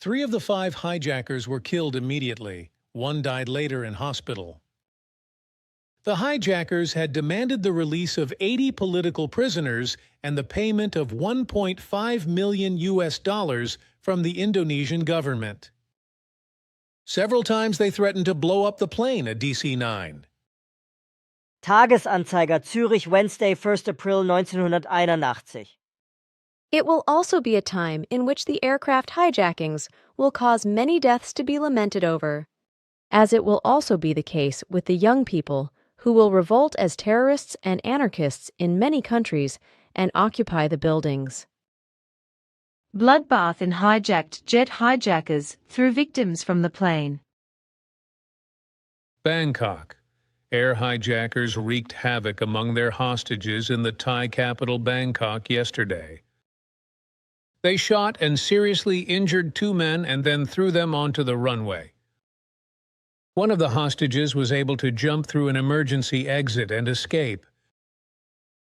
3 of the 5 hijackers were killed immediately. 1 died later in hospital. The hijackers had demanded the release of 80 political prisoners and the payment of $1.5 million from the Indonesian government. Several times they threatened to blow up the plane, a DC-9. Tagesanzeiger Zürich, Wednesday, 1st April 1981. It will also be a time in which the aircraft hijackings will cause many deaths to be lamented over, as it will also be the case with the young people who will revolt as terrorists and anarchists in many countries and occupy the buildings. Bloodbath in hijacked jet. Hijackers threw victims from the plane. Bangkok. Air hijackers wreaked havoc among their hostages in the Thai capital Bangkok yesterday. They shot and seriously injured 2 men and then threw them onto the runway. One of the hostages was able to jump through an emergency exit and escape.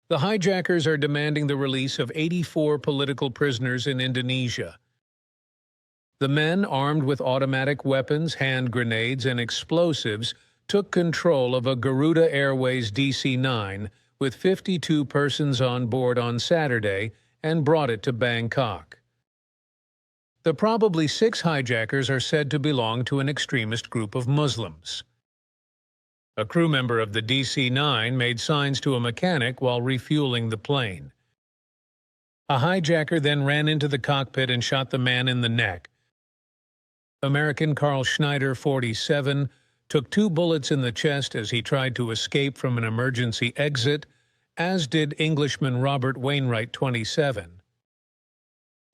The hijackers are demanding the release of 84 political prisoners in Indonesia. The men, armed with automatic weapons, hand grenades, and explosives, took control of a Garuda Airways DC-9 with 52 persons on board on Saturday and brought it to Bangkok. The probably 6 hijackers are said to belong to an extremist group of Muslims. A crew member of the DC-9 made signs to a mechanic while refueling the plane. A hijacker then ran into the cockpit and shot the man in the neck. American Carl Schneider, 47, took 2 bullets in the chest as he tried to escape from an emergency exit, as did Englishman Robert Wainwright, 27.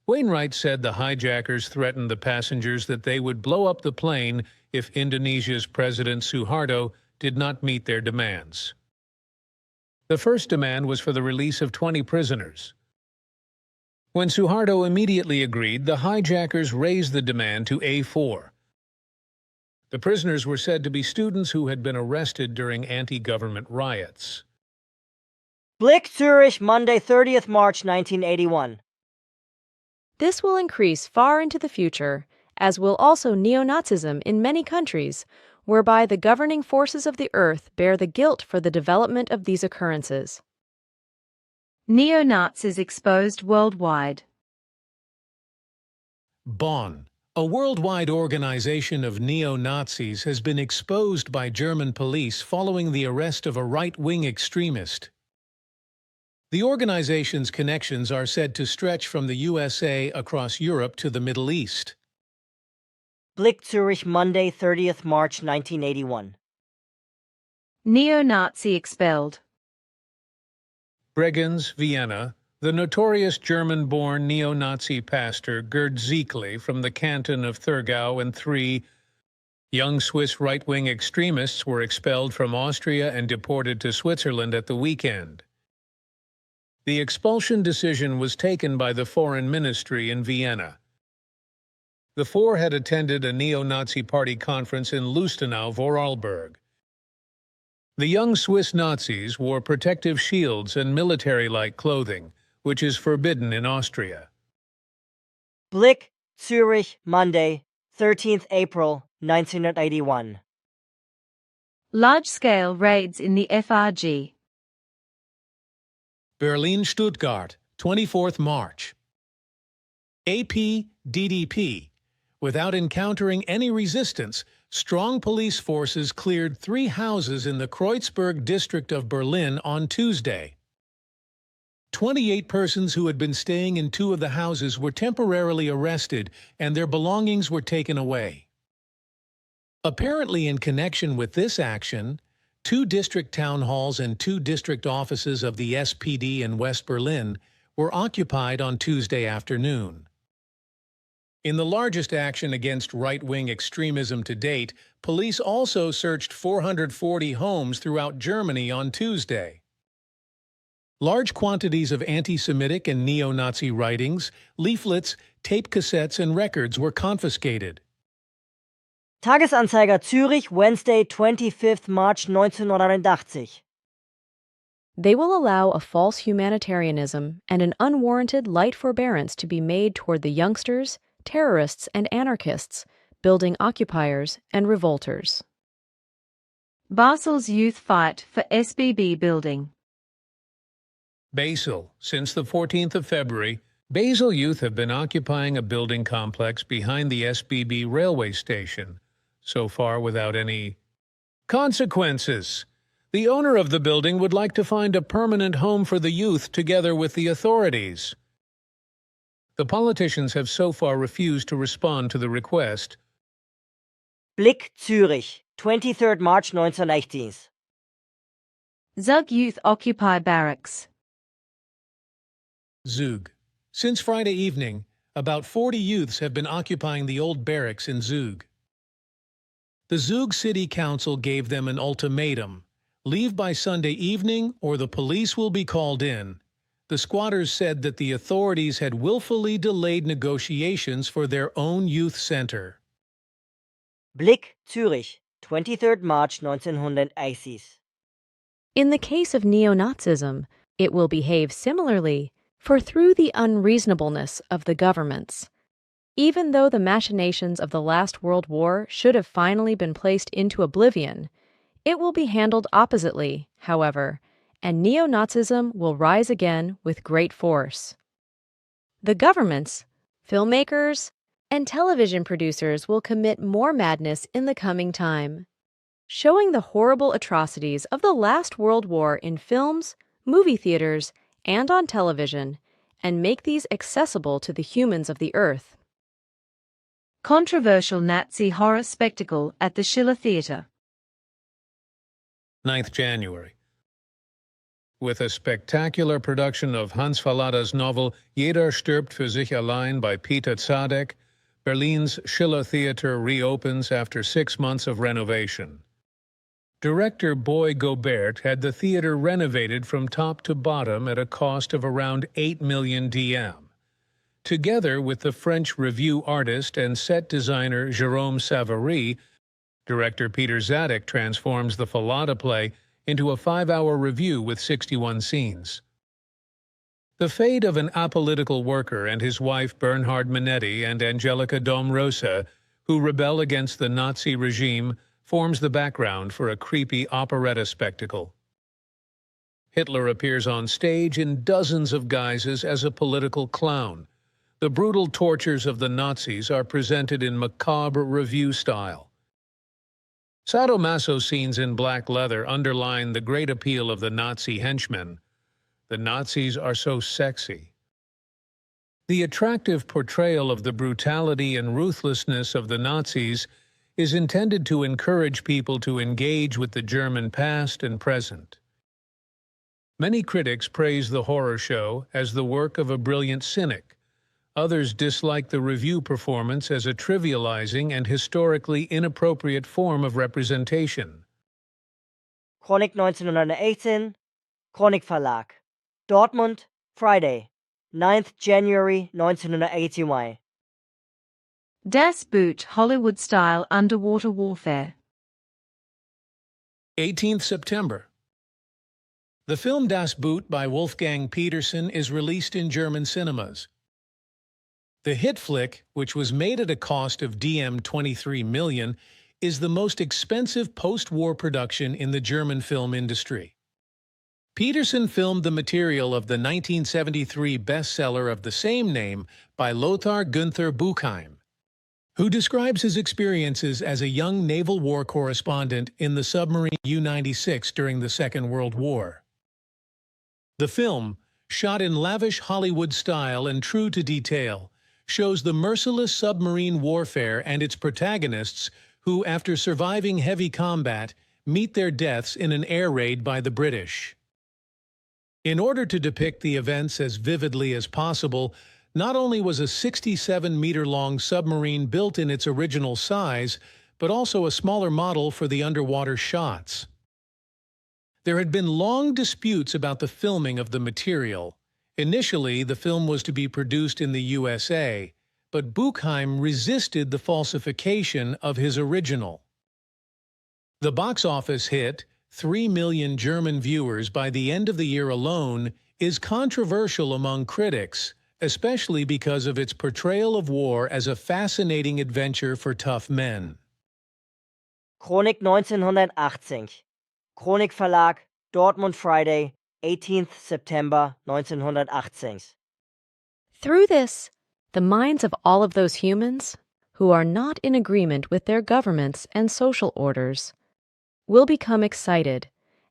Wainwright said the hijackers threatened the passengers that they would blow up the plane if Indonesia's President Suharto did not meet their demands. The first demand was for the release of 20 prisoners. When Suharto immediately agreed, the hijackers raised the demand to A4. The prisoners were said to be students who had been arrested during anti-government riots. Blick, Zurich, Monday, 30th March 1981. This will increase far into the future, as will also neo-Nazism in many countries, whereby the governing forces of the earth bear the guilt for the development of these occurrences. Neo-Nazis exposed worldwide. Bonn, a worldwide organization of neo-Nazis, has been exposed by German police following the arrest of a right-wing extremist. The organization's connections are said to stretch from the USA across Europe to the Middle East. Blick, Zurich, Monday, 30th March 1981. Neo-Nazi expelled. Bregenz, Vienna, the notorious German-born neo-Nazi pastor Gerd Ziekle from the canton of Thurgau and 3 young Swiss right-wing extremists were expelled from Austria and deported to Switzerland at the weekend. The expulsion decision was taken by the Foreign Ministry in Vienna. The 4 had attended a neo-Nazi party conference in Lustenau, Vorarlberg. The young Swiss Nazis wore protective shields and military-like clothing, which is forbidden in Austria. Blick, Zurich, Monday, 13th April 1981. Large-scale raids in the FRG. Berlin-Stuttgart, 24th March. AP-DDP. Without encountering any resistance, strong police forces cleared 3 houses in the Kreuzberg district of Berlin on Tuesday. 28 persons who had been staying in 2 of the houses were temporarily arrested and their belongings were taken away. Apparently in connection with this action, 2 district town halls and 2 district offices of the SPD in West Berlin were occupied on Tuesday afternoon. In the largest action against right-wing extremism to date, police also searched 440 homes throughout Germany on Tuesday. Large quantities of anti-Semitic and neo-Nazi writings, leaflets, tape cassettes, and records were confiscated. Tagesanzeiger Zürich, Wednesday, 25th March 1981. They will allow a false humanitarianism and an unwarranted light forbearance to be made toward the youngsters, terrorists, and anarchists, building occupiers and revolters. Basel's youth fight for SBB building. Basel. Since the 14th of February, Basel youth have been occupying a building complex behind the SBB railway station, so far without any consequences. The owner of the building would like to find a permanent home for the youth together with the authorities. The politicians have so far refused to respond to the request. Blick, Zürich, 23rd March 1918. Zug youth occupy barracks. Zug. Since Friday evening, about 40 youths have been occupying the old barracks in Zug. The Zug City Council gave them an ultimatum: leave by Sunday evening or the police will be called in. The squatters said that the authorities had willfully delayed negotiations for their own youth center. Blick, Zürich, 23rd March 1980. In the case of neo-Nazism, it will behave similarly, for through the unreasonableness of the governments, even though the machinations of the last World War should have finally been placed into oblivion, it will be handled oppositely, however, and neo-Nazism will rise again with great force. The governments, filmmakers, and television producers will commit more madness in the coming time, showing the horrible atrocities of the last World War in films, movie theaters, and on television, and make these accessible to the humans of the earth. Controversial Nazi horror spectacle at the Chile Theater. 9th January. With a spectacular production of Hans Falladas novel Jeder stirbt für sich allein by Peter Zadek, Berlin's Schiller Theater reopens after 6 months of renovation. Director Boy Gobert had the theater renovated from top to bottom at a cost of around 8 million DM. Together with the French review artist and set designer Jérôme Savary, director Peter Zadek transforms the Fallada play into a 5-hour review with 61 scenes. The fate of an apolitical worker and his wife Bernhard Minetti and Angelica Dom Rosa, who rebel against the Nazi regime, forms the background for a creepy operetta spectacle. Hitler appears on stage in dozens of guises as a political clown. The brutal tortures of the Nazis are presented in macabre review style. Sadomaso scenes in black leather underline the great appeal of the Nazi henchmen. The Nazis are so sexy. The attractive portrayal of the brutality and ruthlessness of the Nazis is intended to encourage people to engage with the German past and present. Many critics praise the horror show as the work of a brilliant cynic. Others dislike the review performance as a trivializing and historically inappropriate form of representation. Chronik 1918, Chronik Verlag. Dortmund, Friday, 9th January 1981. Das Boot Hollywood-style underwater warfare. 18th September. The film Das Boot by Wolfgang Petersen is released in German cinemas. The hit flick, which was made at a cost of DM 23 million, is the most expensive post-war production in the German film industry. Petersen filmed the material of the 1973 bestseller of the same name by Lothar Günther Buchheim, who describes his experiences as a young naval war correspondent in the submarine U-96 during the Second World War. The film, shot in lavish Hollywood style and true to detail, shows the merciless submarine warfare and its protagonists who, after surviving heavy combat, meet their deaths in an air raid by the British. In order to depict the events as vividly as possible, not only was a 67-meter-long submarine built in its original size, but also a smaller model for the underwater shots. There had been long disputes about the filming of the material. Initially, the film was to be produced in the USA, but Buchheim resisted the falsification of his original. The box office hit, 3 million German viewers by the end of the year alone, is controversial among critics, especially because of its portrayal of war as a fascinating adventure for tough men. Chronik 1918, Chronik Verlag, Dortmund, Friday, 18th September 1918. Through this, the minds of all of those humans who are not in agreement with their governments and social orders will become excited,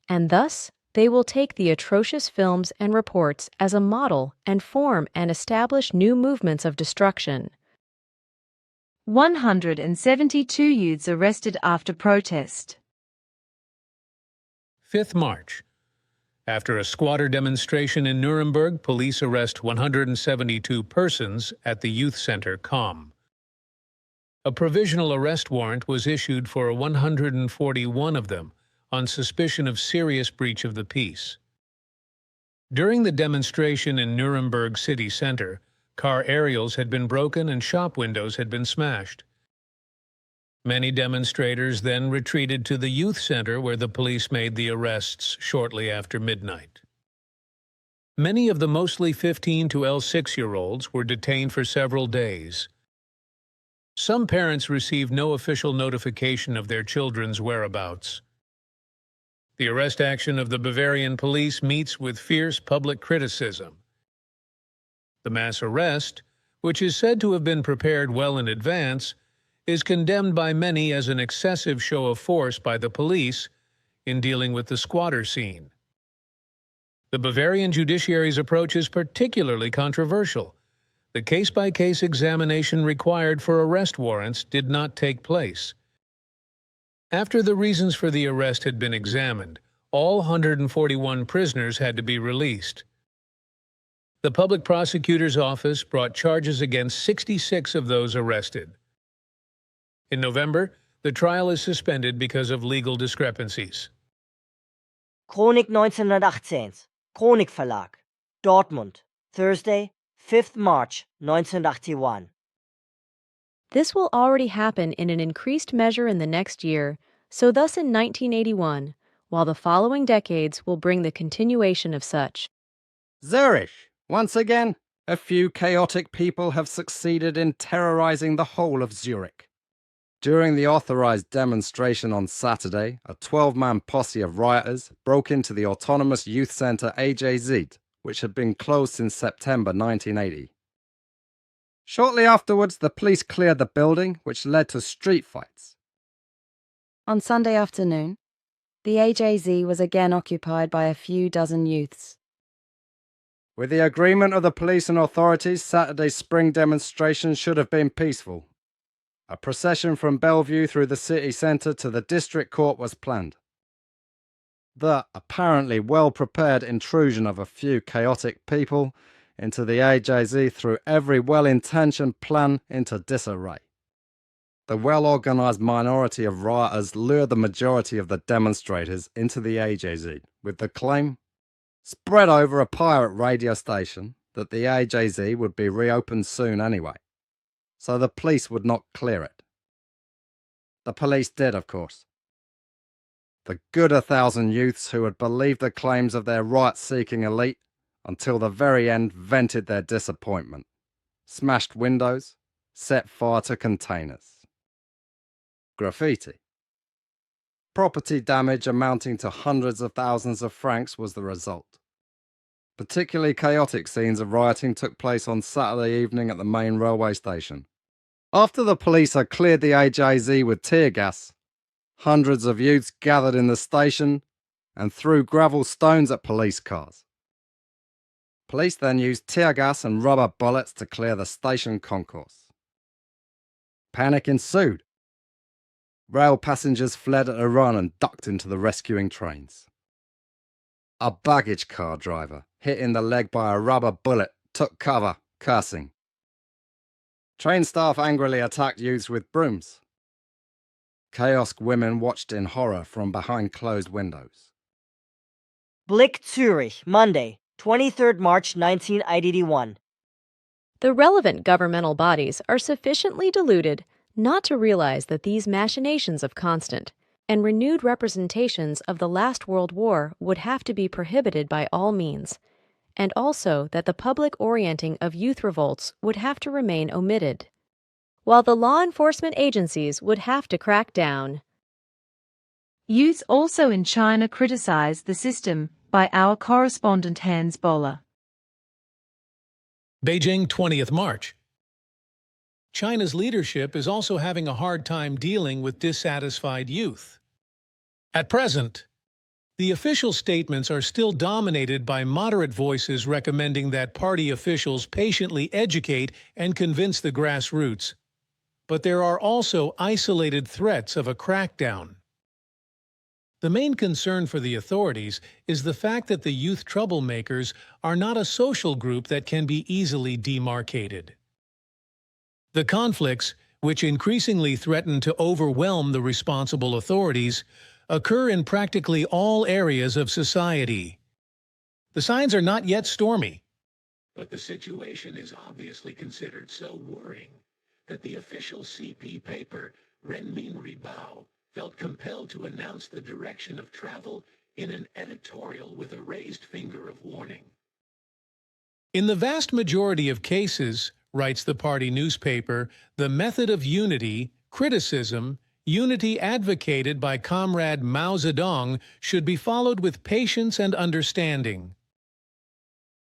and thus they will take the atrocious films and reports as a model and form and establish new movements of destruction. 172 youths arrested after protest. 5th March. After a squatter demonstration in Nuremberg, police arrest 172 persons at the youth center COM. A provisional arrest warrant was issued for 141 of them on suspicion of serious breach of the peace. During the demonstration in Nuremberg city center, car aerials had been broken and shop windows had been smashed. Many demonstrators then retreated to the youth center where the police made the arrests shortly after midnight. Many of the mostly 15 to 6-year-olds were detained for several days. Some parents received no official notification of their children's whereabouts. The arrest action of the Bavarian police meets with fierce public criticism. The mass arrest, which is said to have been prepared well in advance, is condemned by many as an excessive show of force by the police in dealing with the squatter scene. The Bavarian judiciary's approach is particularly controversial. The case-by-case examination required for arrest warrants did not take place. After the reasons for the arrest had been examined, all 141 prisoners had to be released. The public prosecutor's office brought charges against 66 of those arrested. In November, the trial is suspended because of legal discrepancies. Chronik 1918, Chronik Verlag, Dortmund, Thursday, 5th March 1981. This will already happen in an increased measure in the next year, so thus in 1981, while the following decades will bring the continuation of such. Zurich. Once again, a few chaotic people have succeeded in terrorizing the whole of Zurich. During the authorized demonstration on Saturday, a 12-man posse of rioters broke into the autonomous youth center AJZ, which had been closed since September 1980. Shortly afterwards, the police cleared the building, which led to street fights. On Sunday afternoon, the AJZ was again occupied by a few dozen youths. With the agreement of the police and authorities, Saturday's spring demonstration should have been peaceful. A procession from Bellevue through the city centre to the district court was planned. The apparently well-prepared intrusion of a few chaotic people into the AJZ threw every well-intentioned plan into disarray. The well-organised minority of rioters lured the majority of the demonstrators into the AJZ with the claim, spread over a pirate radio station, that the AJZ would be reopened soon anyway, so the police would not clear it. The police did, of course. The good 1,000 youths who had believed the claims of their right-seeking elite until the very end vented their disappointment, smashed windows, set fire to containers. Graffiti. Property damage amounting to hundreds of thousands of francs was the result. Particularly chaotic scenes of rioting took place on Saturday evening at the main railway station. After the police had cleared the AJZ with tear gas, hundreds of youths gathered in the station and threw gravel stones at police cars. Police then used tear gas and rubber bullets to clear the station concourse. Panic ensued. Rail passengers fled at a run and ducked into the rescuing trains. A baggage car driver, hit in the leg by a rubber bullet, took cover, cursing. Train staff angrily attacked youths with brooms. Kiosk women watched in horror from behind closed windows. Blick Zurich, Monday, 23rd March 1981. The relevant governmental bodies are sufficiently deluded not to realize that these machinations of constant and renewed representations of the last World War would have to be prohibited by all means, and also that the public orienting of youth revolts would have to remain omitted, while the law enforcement agencies would have to crack down. Youths also in China criticized the system, by our correspondent Hans Boller. Beijing, 20th March. China's leadership is also having a hard time dealing with dissatisfied youth. At present, the official statements are still dominated by moderate voices recommending that party officials patiently educate and convince the grassroots. But there are also isolated threats of a crackdown. The main concern for the authorities is the fact that the youth troublemakers are not a social group that can be easily demarcated. The conflicts, which increasingly threaten to overwhelm the responsible authorities, occur in practically all areas of society. The signs are not yet stormy. But the situation is obviously considered so worrying that the official CP paper, Renmin Ribao, felt compelled to announce the direction of travel in an editorial with a raised finger of warning. In the vast majority of cases, writes the party newspaper, the method of unity, criticism, unity advocated by Comrade Mao Zedong should be followed with patience and understanding.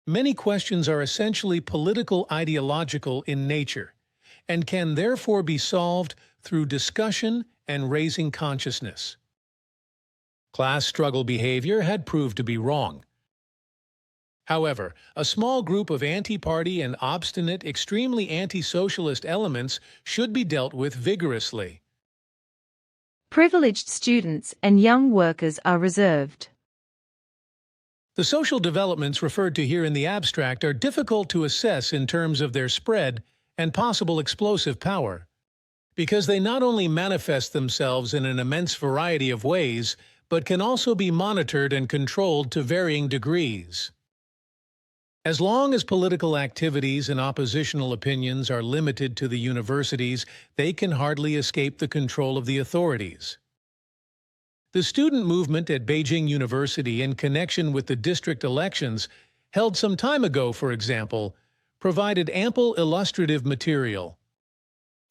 Many questions are essentially political ideological in nature, and can therefore be solved through discussion and raising consciousness. Class struggle behavior had proved to be wrong. However, a small group of anti-party and obstinate, extremely anti-socialist elements should be dealt with vigorously. Privileged students and young workers are reserved. The social developments referred to here in the abstract are difficult to assess in terms of their spread and possible explosive power, because they not only manifest themselves in an immense variety of ways, but can also be monitored and controlled to varying degrees. As long as political activities and oppositional opinions are limited to the universities, they can hardly escape the control of the authorities. The student movement at Beijing University in connection with the district elections, held some time ago, for example, provided ample illustrative material.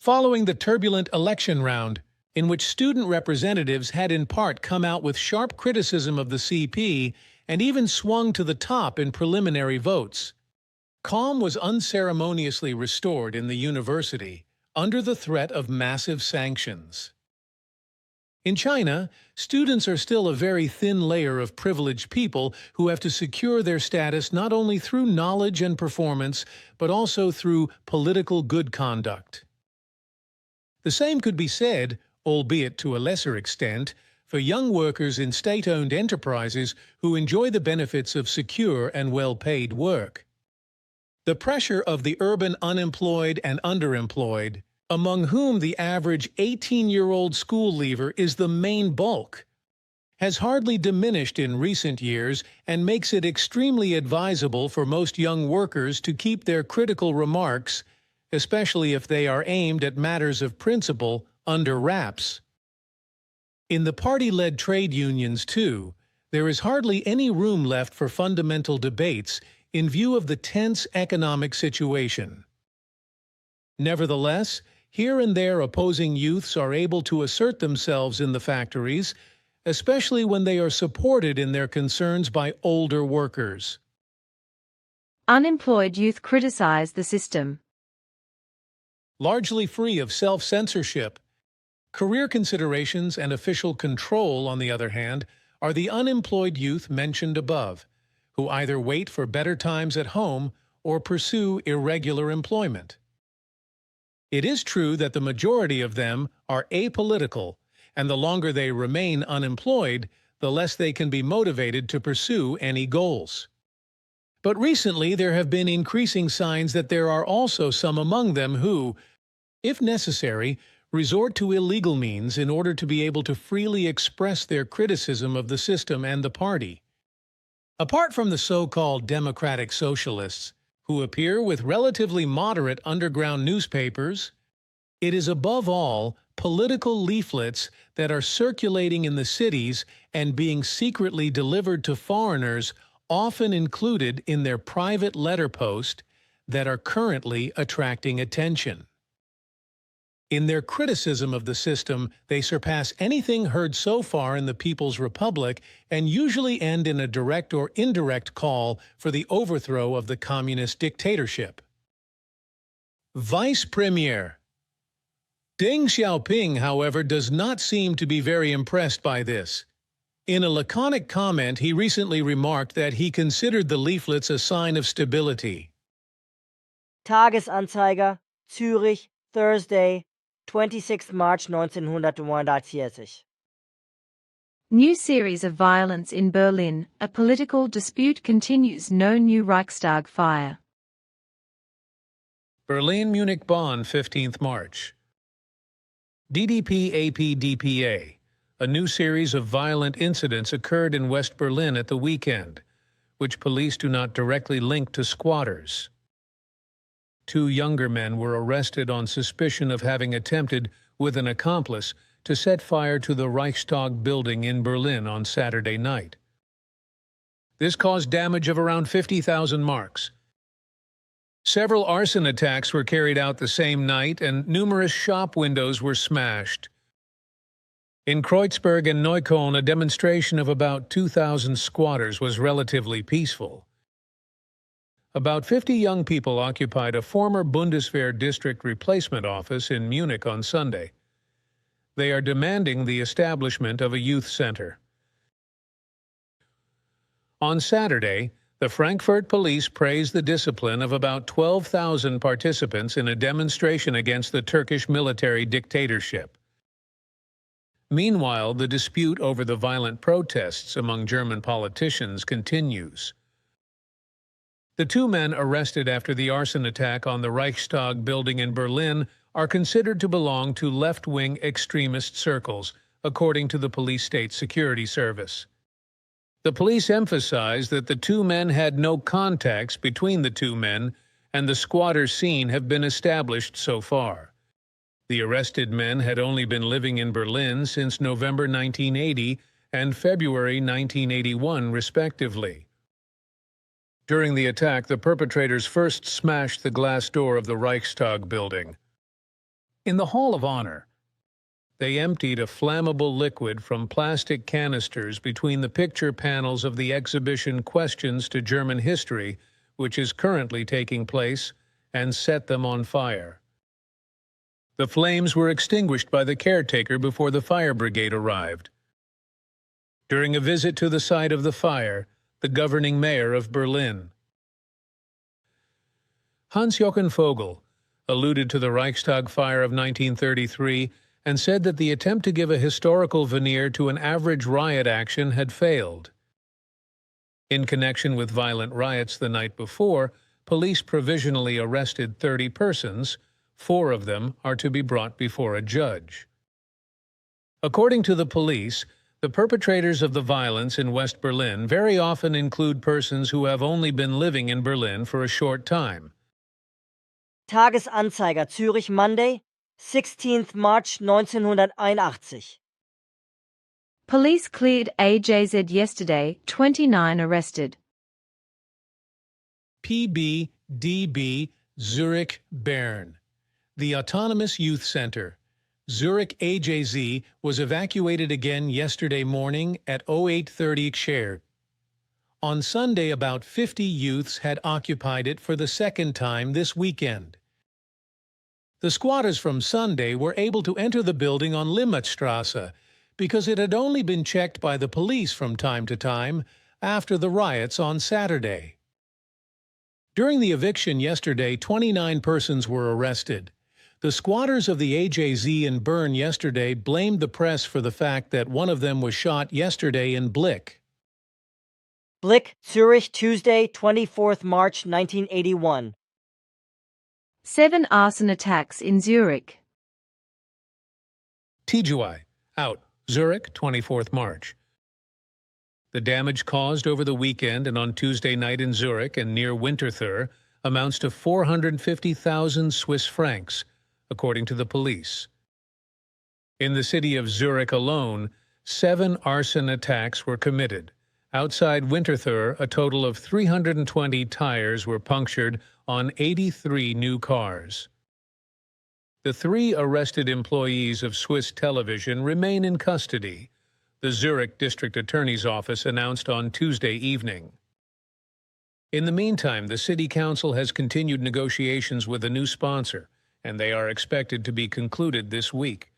Following the turbulent election round, in which student representatives had in part come out with sharp criticism of the CP and even swung to the top in preliminary votes, calm was unceremoniously restored in the university under the threat of massive sanctions. In China, students are still a very thin layer of privileged people who have to secure their status not only through knowledge and performance, but also through political good conduct. The same could be said, albeit to a lesser extent, for young workers in state-owned enterprises who enjoy the benefits of secure and well-paid work. The pressure of the urban unemployed and underemployed, among whom the average 18-year-old school leaver is the main bulk, has hardly diminished in recent years and makes it extremely advisable for most young workers to keep their critical remarks, especially if they are aimed at matters of principle, under wraps. In the party-led trade unions, too, there is hardly any room left for fundamental debates in view of the tense economic situation. Nevertheless, here and there opposing youths are able to assert themselves in the factories, especially when they are supported in their concerns by older workers. Unemployed youth criticize the system. Largely free of self-censorship, career considerations and official control, on the other hand, are the unemployed youth mentioned above, who either wait for better times at home or pursue irregular employment. It is true that the majority of them are apolitical, and the longer they remain unemployed, the less they can be motivated to pursue any goals. But recently there have been increasing signs that there are also some among them who, if necessary, resort to illegal means in order to be able to freely express their criticism of the system and the party. Apart from the so-called democratic socialists, who appear with relatively moderate underground newspapers, it is above all political leaflets that are circulating in the cities and being secretly delivered to foreigners, often included in their private letter post, that are currently attracting attention. In their criticism of the system, they surpass anything heard so far in the People's Republic and usually end in a direct or indirect call for the overthrow of the communist dictatorship. Vice Premier Deng Xiaoping, however, does not seem to be very impressed by this. In a laconic comment, he recently remarked that he considered the leaflets a sign of stability. Tagesanzeiger, Zürich, Thursday, 26 March 1949. New series of violence in Berlin. A political dispute continues. No new Reichstag fire. Berlin, Munich, Bonn, 15th March. DDP-AP-DPA. A new series of violent incidents occurred in West Berlin at the weekend, which police do not directly link to squatters. 2 younger men were arrested on suspicion of having attempted, with an accomplice, to set fire to the Reichstag building in Berlin on Saturday night. This caused damage of around 50,000 marks. Several arson attacks were carried out the same night, and numerous shop windows were smashed. In Kreuzberg and Neukölln, a demonstration of about 2,000 squatters was relatively peaceful. About 50 young people occupied a former Bundeswehr district replacement office in Munich on Sunday. They are demanding the establishment of a youth center. On Saturday, The Frankfurt police praised the discipline of about 12,000 participants in a demonstration against the Turkish military dictatorship. Meanwhile, the dispute over the violent protests among German politicians continues. The two men arrested after the arson attack on the Reichstag building in Berlin are considered to belong to left-wing extremist circles, according to the police state security service. The police emphasize that the two men had no contacts between the two men, and the squatter scene have been established so far. The arrested men had only been living in Berlin since November 1980 and February 1981, respectively. During the attack, the perpetrators first smashed the glass door of the Reichstag building. In the Hall of Honor, they emptied a flammable liquid from plastic canisters between the picture panels of the exhibition Questions to German History, which is currently taking place, and set them on fire. The flames were extinguished by the caretaker before the fire brigade arrived. During a visit to the site of the fire, the governing mayor of Berlin, Hans-Joachim Vogel, alluded to the Reichstag fire of 1933 and said that the attempt to give a historical veneer to an average riot action had failed. In connection with violent riots the night before, police provisionally arrested 30 persons. 4 of them are to be brought before a judge. According to the police, the perpetrators of the violence in West Berlin very often include persons who have only been living in Berlin for a short time. Tagesanzeiger Zürich Monday, 16th March 1981. Police cleared AJZ yesterday, 29 arrested. PBDB Zurich Bern. The Autonomous Youth Center, Zurich AJZ, was evacuated again yesterday morning at 08:30 Scher. On Sunday, about 50 youths had occupied it for the second time this weekend. The squatters from Sunday were able to enter the building on Limmatstrasse because it had only been checked by the police from time to time after the riots on Saturday. During the eviction yesterday, 29 persons were arrested. The squatters of the AJZ in Bern yesterday blamed the press for the fact that one of them was shot yesterday in Blick. Blick, Zurich, Tuesday, 24th March 1981. 7 arson attacks in Zurich. TGY, out, Zurich, 24th March. The damage caused over the weekend and on Tuesday night in Zurich and near Winterthur amounts to 450,000 Swiss francs, according to the police. In the city of Zurich alone, 7 arson attacks were committed. Outside Winterthur, a total of 320 tires were punctured on 83 new cars. The 3 arrested employees of Swiss television remain in custody, the Zurich District Attorney's Office announced on Tuesday evening. In the meantime, the City Council has continued negotiations with a new sponsor, and they are expected to be concluded this week.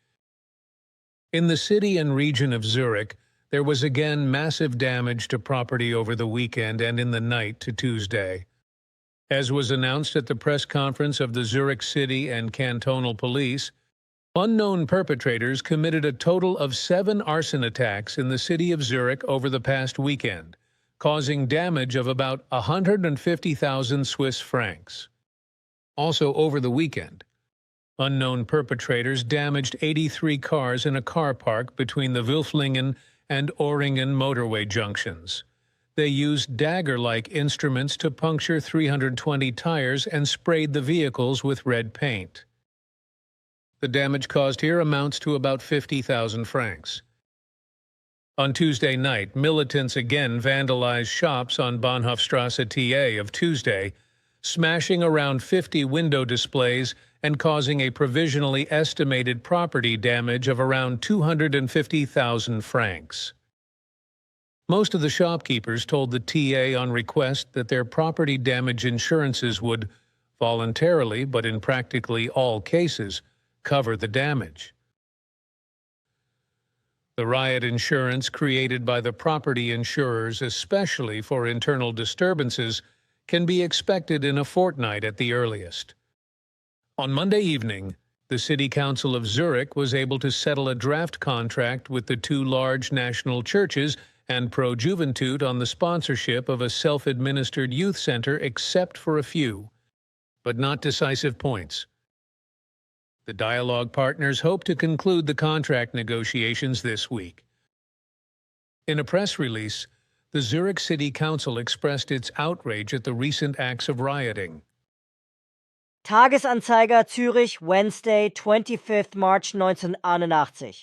In the city and region of Zurich, there was again massive damage to property over the weekend and in the night to Tuesday. As was announced at the press conference of the Zurich City and Cantonal Police, unknown perpetrators committed a total of 7 arson attacks in the city of Zurich over the past weekend, causing damage of about 150,000 Swiss francs. Also over the weekend, unknown perpetrators damaged 83 cars in a car park between the Wilflingen and Oringen motorway junctions. They used dagger-like instruments to puncture 320 tires and sprayed the vehicles with red paint. The damage caused here amounts to about 50,000 francs. On Tuesday night, militants again vandalized shops on Bahnhofstrasse TA of Tuesday, smashing around 50 window displays and causing a provisionally estimated property damage of around 250,000 francs. Most of the shopkeepers told the TA on request that their property damage insurances would, voluntarily but in practically all cases, cover the damage. The riot insurance created by the property insurers, especially for internal disturbances, can be expected in a fortnight at the earliest. On Monday evening, the City Council of Zurich was able to settle a draft contract with the two large national churches and Pro Juventud on the sponsorship of a self-administered youth center, except for a few, but not decisive points. The dialogue partners hope to conclude the contract negotiations this week. In a press release, the Zurich City Council expressed its outrage at the recent acts of rioting. Tagesanzeiger Zürich, Wednesday, 25th March 1981.